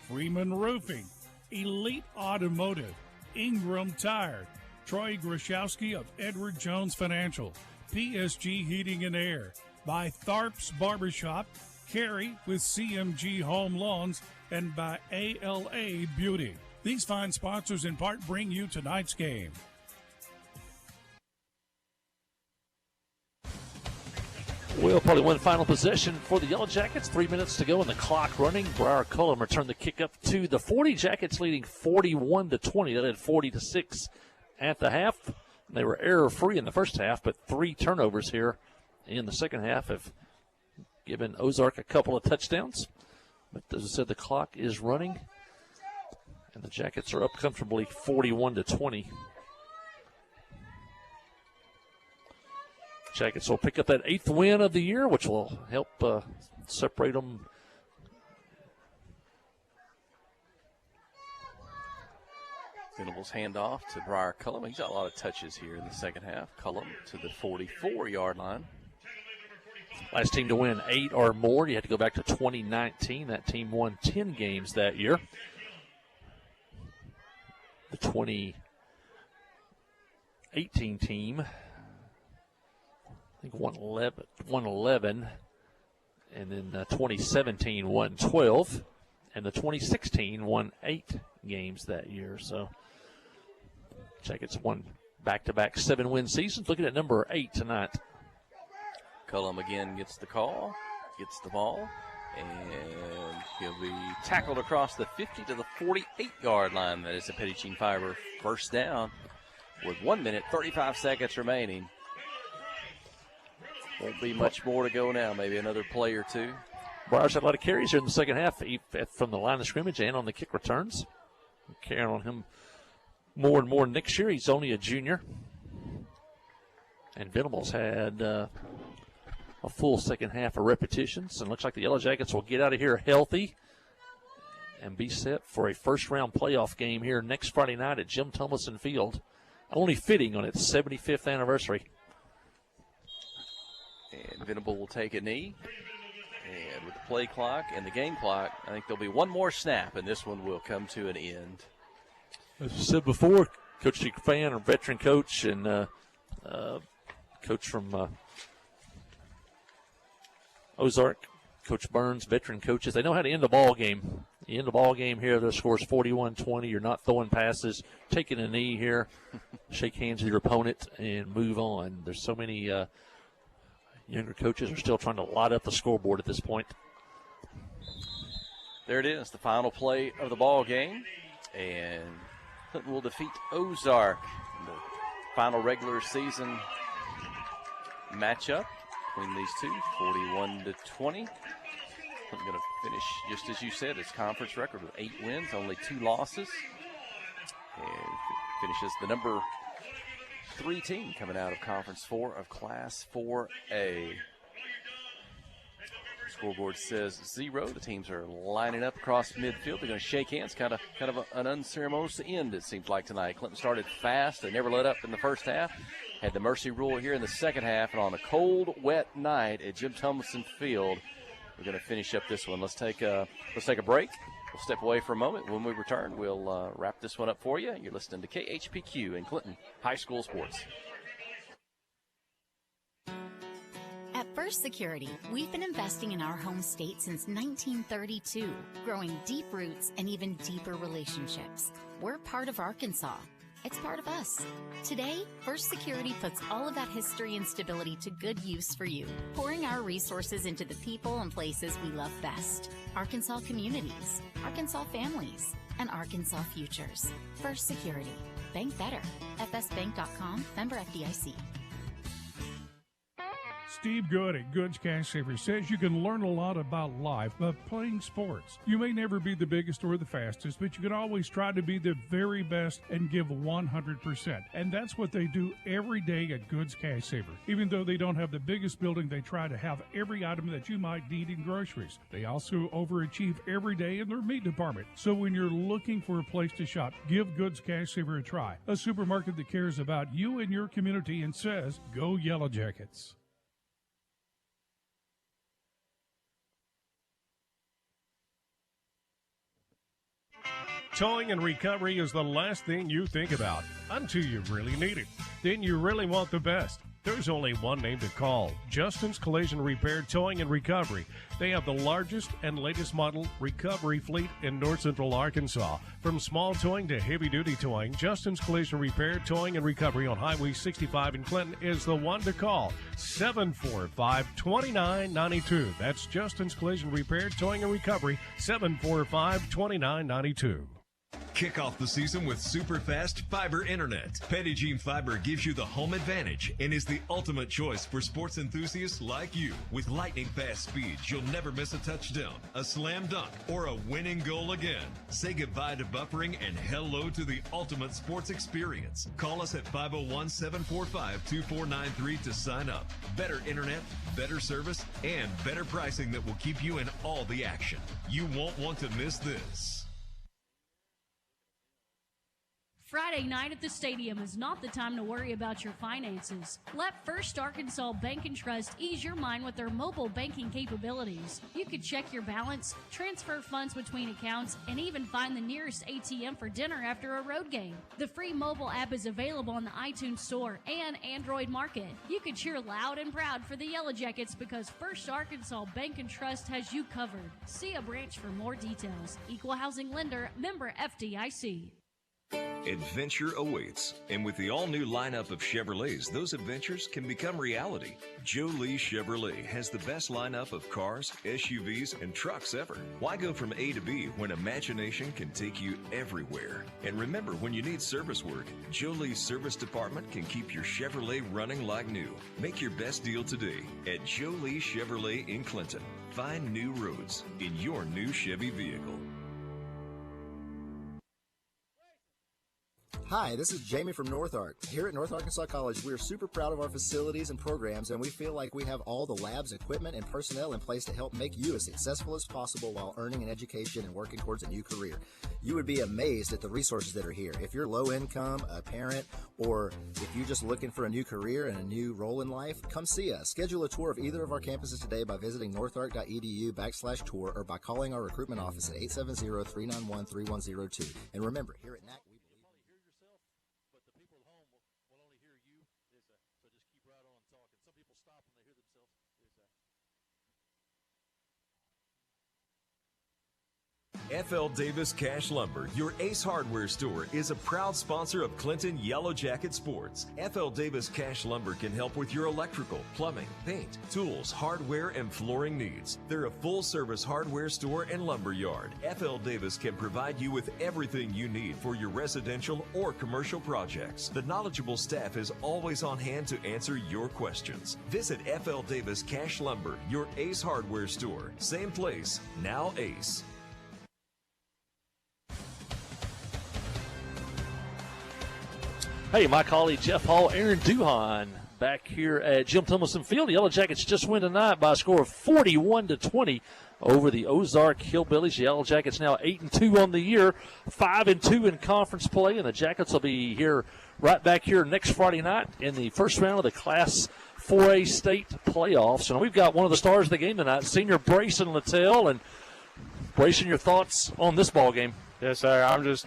Freeman Roofing, Elite Automotive, Ingram Tire, Troy Grashowski of Edward Jones Financial, PSG Heating and Air, by Tharp's Barbershop, Carey with CMG Home Loans, and by ALA Beauty. These fine sponsors in part bring you tonight's game. Will probably win final possession for the Yellow Jackets. 3 minutes to go and the clock running. Briar Cullum returned the kick up to the 40. Jackets leading 41-20. They led 40-6 at the half. They were error-free in the first half, but 3 turnovers here in the second half have given Ozark a couple of touchdowns. But as I said, the clock is running, and the Jackets are up comfortably 41-20. Jackets will pick up that 8th win of the year, which will help separate them. Venables handoff to Briar Cullum. He's got a lot of touches here in the second half. Cullum to the 44-yard line. Last team to win 8 or more, you had to go back to 2019. That team won 10 games that year. The 2018 team, I think, won 11, and then 2017 won 12, and the 2016 won 8 games that year. So Jackets won back-to-back 7-win seasons. Looking at number 8 tonight. Cullum again gets the call, gets the ball, And he'll be tackled across the 50 to the 48-yard line. That is a Petit Jean Fiber first down with 1 minute, 35 seconds remaining. Won't be much more to go now, maybe another play or two. Briars had a lot of carries here in the second half from the line of scrimmage and on the kick returns. Carrying on him more and more next year. He's only a junior. And Venables had a full second half of repetitions. And looks like the Yellow Jackets will get out of here healthy and be set for a first-round playoff game here next Friday night at Jim Tomlinson Field. Only fitting on its 75th anniversary. And Venable will take a knee. And with the play clock and the game clock, I think there'll be one more snap, and this one will come to an end. As we said before, Coach Fan, a veteran coach, and coach from Ozark, Coach Burns, veteran coaches, they know how to end the ball game. You end the ball game here, the score's 41-20. You're not throwing passes, taking a knee here, shake hands with your opponent, and move on. There's so many younger coaches are still trying to light up the scoreboard at this point. There it is, the final play of the ball game. And Clinton will defeat Ozark in the final regular season matchup between these two, 41-20. Clinton going to finish, just as you said, its conference record with 8 wins, only 2 losses. And finishes the number 3 team coming out of Conference 4 of Class 4A. Scoreboard says 0. The teams are lining up across midfield. They're going to shake hands, kind of an unceremonious end, it seems like tonight. Clinton started fast. They never let up in the first half. Had the mercy rule here in the second half, and on a cold, wet night at Jim Tomlinson Field, we're going to finish up this one. Let's take a break. We'll step away for a moment. When we return, we'll wrap this one up for you. You're listening to KHPQ in Clinton High School Sports. At First Security, we've been investing in our home state since 1932, growing deep roots and even deeper relationships. We're part of Arkansas. It's part of us. Today, First Security puts all of that history and stability to good use for you, pouring our resources into the people and places we love best. Arkansas communities, Arkansas families, and Arkansas futures. First Security. Bank better. FSBank.com, member FDIC. Steve Good at Goods Cash Savers says you can learn a lot about life by playing sports. You may never be the biggest or the fastest, but you can always try to be the very best and give 100%. And that's what they do every day at Goods Cash Saver. Even though they don't have the biggest building, they try to have every item that you might need in groceries. They also overachieve every day in their meat department. So when you're looking for a place to shop, give Goods Cash Saver a try. A supermarket that cares about you and your community and says, go Yellow Jackets. Towing and recovery is the last thing you think about until you really need it. Then you really want the best. There's only one name to call, Justin's Collision Repair Towing and Recovery. They have the largest and latest model recovery fleet in north central Arkansas. From small towing to heavy-duty towing, Justin's Collision Repair Towing and Recovery on Highway 65 in Clinton is the one to call, 745-2992. That's Justin's Collision Repair Towing and Recovery, 745-2992. Kick off the season with super fast fiber internet. Petit Jean Fiber gives you the home advantage and is the ultimate choice for sports enthusiasts like you. With lightning fast speeds, you'll never miss a touchdown, a slam dunk, or a winning goal again. Say goodbye to buffering and hello to the ultimate sports experience. Call us at 501-745-2493 to sign up. Better internet, better service, and better pricing that will keep you in all the action. You won't want to miss this. Friday night at the stadium is not the time to worry about your finances. Let First Arkansas Bank and Trust ease your mind with their mobile banking capabilities. You can check your balance, transfer funds between accounts, and even find the nearest ATM for dinner after a road game. The free mobile app is available on the iTunes Store and Android Market. You can cheer loud and proud for the Yellow Jackets because First Arkansas Bank and Trust has you covered. See a branch for more details. Equal housing lender, member FDIC. Adventure awaits, and with the all-new lineup of Chevrolets, those adventures can become reality. Joe Lee Chevrolet has the best lineup of cars, SUVs, and trucks ever. Why go from A to B when imagination can take you everywhere? And remember, when you need service work, Joe Lee's service department can keep your Chevrolet running like new. Make your best deal today at Joe Lee Chevrolet in Clinton. Find new roads in your new Chevy vehicle. Hi, this is Jamie from North Ark. Here at North Arkansas College, we are super proud of our facilities and programs, and we feel like we have all the labs, equipment, and personnel in place to help make you as successful as possible while earning an education and working towards a new career. You would be amazed at the resources that are here. If you're low income, a parent, or if you're just looking for a new career and a new role in life, come see us. Schedule a tour of either of our campuses today by visiting northark.edu/tour or by calling our recruitment office at 870-391-3102. And remember, here at NAC, FL Davis Cash Lumber, your Ace Hardware store, is a proud sponsor of Clinton Yellow Jacket Sports. FL Davis Cash Lumber can help with your electrical, plumbing, paint, tools, hardware, and flooring needs. They're a full-service hardware store and lumber yard. FL Davis can provide you with everything you need for your residential or commercial projects. The knowledgeable staff is always on hand to answer your questions. Visit FL Davis Cash Lumber, your Ace Hardware store. Same place, now Ace. Hey, my colleague Jeff Hall, Aaron Duhan, back here at Jim Tummelson Field. The Yellow Jackets just win tonight by a score of 41-20 over the Ozark Hillbillies. The Yellow Jackets now 8-2 on the year, 5-2 in conference play, and the Jackets will be here right back here next Friday night in the first round of the Class 4A state playoffs. And we've got one of the stars of the game tonight, senior Brayson Littell. And Brayson, your thoughts on this ball game? Yes, sir. I'm just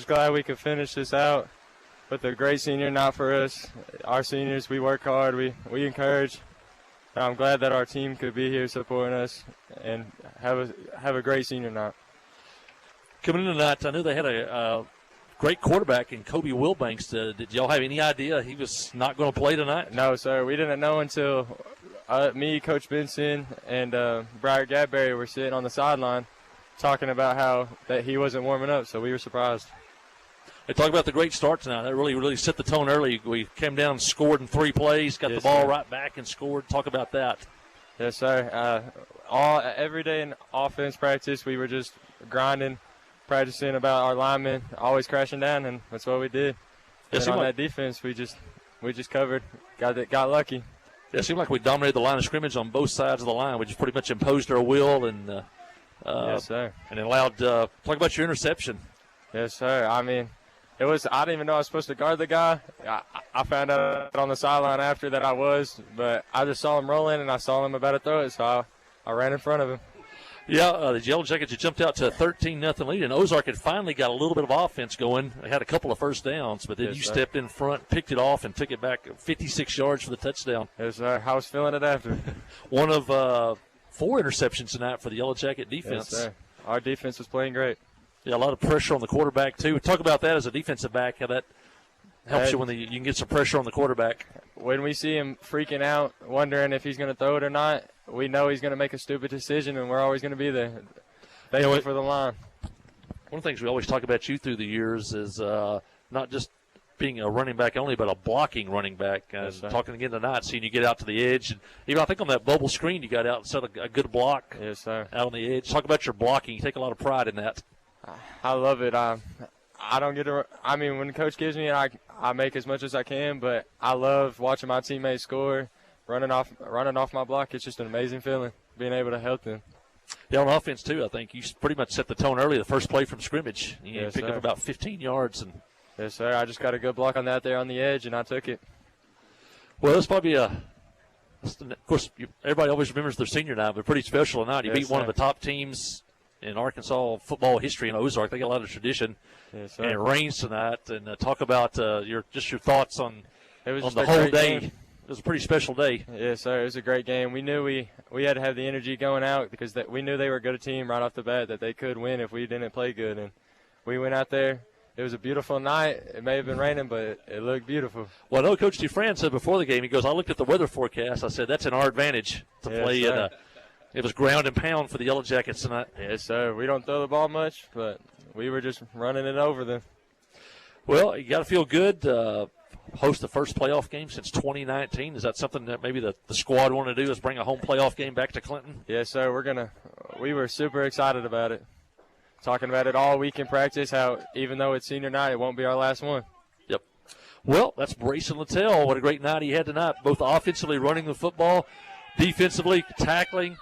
glad we could finish this out with a great senior night for us. Our seniors, we work hard, we encourage. And I'm glad that our team could be here supporting us and have a great senior night. Coming in tonight, I knew they had a great quarterback in Kobe Wilbanks. Did y'all have any idea he was not going to play tonight? No, sir. We didn't know until me, Coach Benson, and Briar Gadberry were sitting on the sideline talking about how that he wasn't warming up, so we were surprised. They talk about the great start tonight. That really set the tone early. We came down and scored in 3 plays, got the ball right back and scored. Talk about that. Yes, sir. Every day in offense practice, we were just grinding, practicing about our linemen, always crashing down, and that's what we did. And on that defense, we just covered, got lucky. Yeah, it seemed like we dominated the line of scrimmage on both sides of the line. We just pretty much imposed our will and yes, sir. And allowed. Talk about your interception. Yes, sir. I mean, I didn't even know I was supposed to guard the guy. I found out on the sideline after that I was, but I just saw him rolling, and I saw him about to throw it, so I ran in front of him. Yeah, the Yellow Jackets had jumped out to a 13-0 lead, and Ozark had finally got a little bit of offense going. They had a couple of first downs, but then you stepped in front, picked it off, and took it back 56 yards for the touchdown. Yes, sir. I was feeling it after. One of 4 interceptions tonight for the Yellow Jacket defense. Yes, sir. Our defense was playing great. Yeah, a lot of pressure on the quarterback, too. Talk about that as a defensive back, how that helps you when you can get some pressure on the quarterback. When we see him freaking out, wondering if he's going to throw it or not, we know he's going to make a stupid decision, and we're always going to be there. Thank you for the line. One of the things we always talk about you through the years is not just being a running back only, but a blocking running back. Yes, talking again tonight, seeing you get out to the edge. And even I think on that bubble screen you got out and set a good block. Yes, sir. Out on the edge. Talk about your blocking. You take a lot of pride in that. I love it. I don't get to. I mean, when the coach gives me it, I make as much as I can. But I love watching my teammates score, running off my block. It's just an amazing feeling being able to help them. Yeah, on offense too. I think you pretty much set the tone early. The first play from scrimmage, you yes, picked sir. up about 15 yards. And yes, sir. I just got a good block on that there on the edge, and I took it. Well, it's probably of course, everybody always remembers their senior night, but pretty special tonight. You beat one of the top teams in Arkansas football history in Ozark. They got a lot of tradition. Yes, sir. And it rains tonight. And talk about your thoughts on the whole day. Game. It was a pretty special day. Yes, sir. It was a great game. We knew we had to have the energy going out because we knew they were a good team right off the bat, that they could win if we didn't play good. And we went out there, It was a beautiful night. It may have been raining, but it looked beautiful. Well, I know Coach Dufresne said before the game, he goes, I looked at the weather forecast. I said, that's in our advantage to play in it was ground and pound for the Yellow Jackets tonight. Yes, sir. We don't throw the ball much, but we were just running it over them. Well, you got to feel good. Host the first playoff game since 2019. Is that something that maybe the squad want to do, is bring a home playoff game back to Clinton? Yes, sir. We were super excited about it. Talking about it all week in practice, how even though it's senior night, it won't be our last one. Yep. Well, that's Brayson Littell. What a great night he had tonight, both offensively running the football, defensively tackling,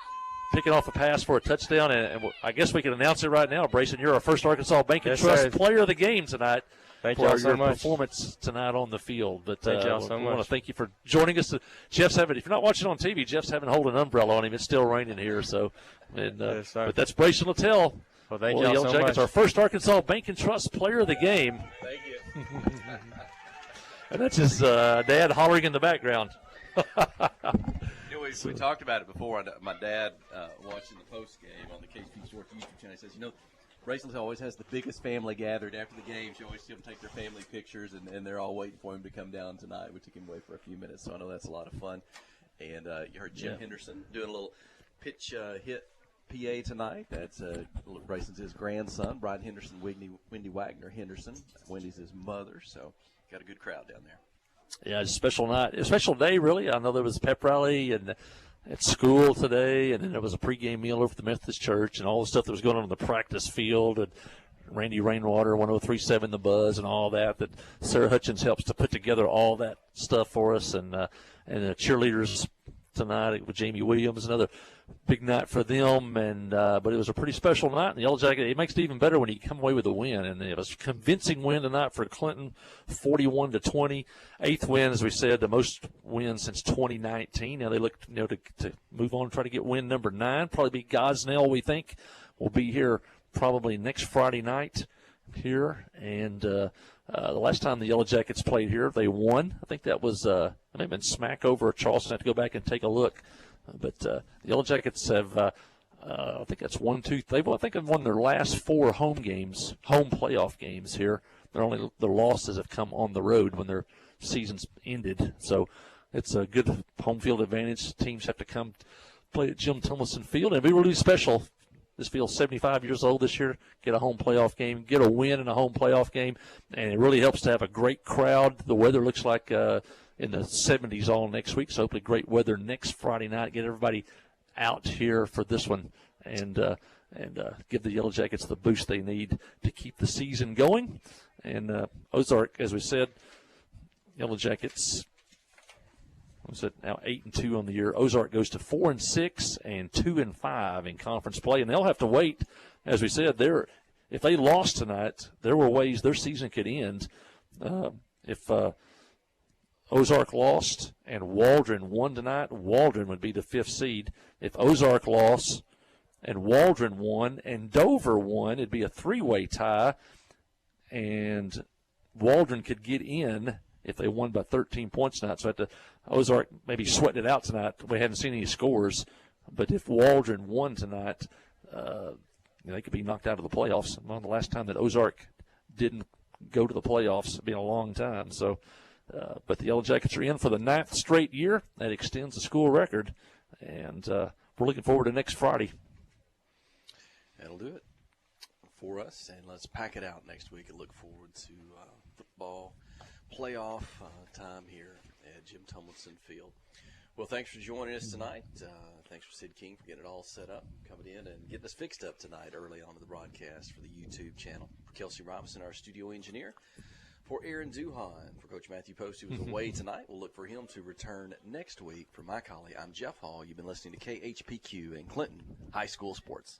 picking off a pass for a touchdown. And I guess we can announce it right now, Brayson. You're our first Arkansas Bank and Trust Player of the Game tonight. Thank you so much. For your performance tonight on the field. But thank you so much. I want to thank you for joining us. Jeff's having, if you're not watching on TV, Jeff's having to hold an umbrella on him. It's still raining here. So, but that's Brayson Littell. Well, thank you so much. Our first Arkansas Bank and Trust Player of the Game. Thank you. And that's his dad hollering in the background. We talked about it before. My dad, watching the post game on the KP Sports YouTube channel, says, Brayson always has the biggest family gathered after the game. She always see them take their family pictures, and they're all waiting for him to come down tonight. We took him away for a few minutes, so I know that's a lot of fun. And you heard Jim Henderson doing a little pitch hit PA tonight. That's Brayson's his grandson, Brian Henderson, Wendy Wagner Henderson. Wendy's his mother, so got a good crowd down there. Yeah, it's a special night, a special day, really. I know there was a pep rally and at school today, and then there was a pregame meal over at the Methodist Church and all the stuff that was going on in the practice field, and Randy Rainwater, 103.7 The Buzz, and all that Sarah Hutchins helps to put together all that stuff for us, and the cheerleaders tonight with Jamie Williams, another big night for them, and but it was a pretty special night. And the Yellow Jacket, it makes it even better when you come away with a win, and it was a convincing win tonight for Clinton, 41-20, 8th win, as we said, the most wins since 2019. Now they look to move on and try to get win number 9, probably be Gosnell. We think will be here probably next Friday night here, and the last time the Yellow Jackets played here, they won. I think that was it may have been smack over Charleston. I have to go back and take a look. But the Yellow Jackets have, I think that's 1, 2. I think they've won their last 4 home playoff games here. Their losses have come on the road when their season's ended. So it's a good home field advantage. Teams have to come play at Jim Tomlinson Field, and it'll be really special. This field's 75 years old this year. Get a home playoff game, get a win in a home playoff game, and it really helps to have a great crowd. The weather looks like in the 70s all next week, so hopefully great weather next Friday night. Get everybody out here for this one and give the Yellow Jackets the boost they need to keep the season going. And Ozark, as we said, Yellow Jackets, now 8-2 on the year. Ozark goes to 4-6 and 2-5 in conference play, and they'll have to wait. As we said, if they lost tonight, there were ways their season could end. If Ozark lost and Waldron won tonight, Waldron would be the 5th seed. If Ozark lost and Waldron won and Dover won, it'd be a 3-way tie, and Waldron could get in if they won by 13 points tonight. So Ozark maybe sweating it out tonight. We haven't seen any scores, but if Waldron won tonight, they could be knocked out of the playoffs. Well, the last time that Ozark didn't go to the playoffs, it's been a long time. So, but the Yellow Jackets are in for the 9th straight year. That extends the school record, and we're looking forward to next Friday. That'll do it for us, and let's pack it out next week and look forward to football playoff time here at Jim Tomlinson Field. Well, thanks for joining us tonight. Thanks for Sid King for getting it all set up, coming in and getting us fixed up tonight early on to the broadcast for the YouTube channel. For Kelsey Robinson, our studio engineer. For Aaron Duhan, for Coach Matthew Post, who was away tonight. We'll look for him to return next week. For my colleague, I'm Jeff Hall. You've been listening to KHPQ in Clinton High School Sports.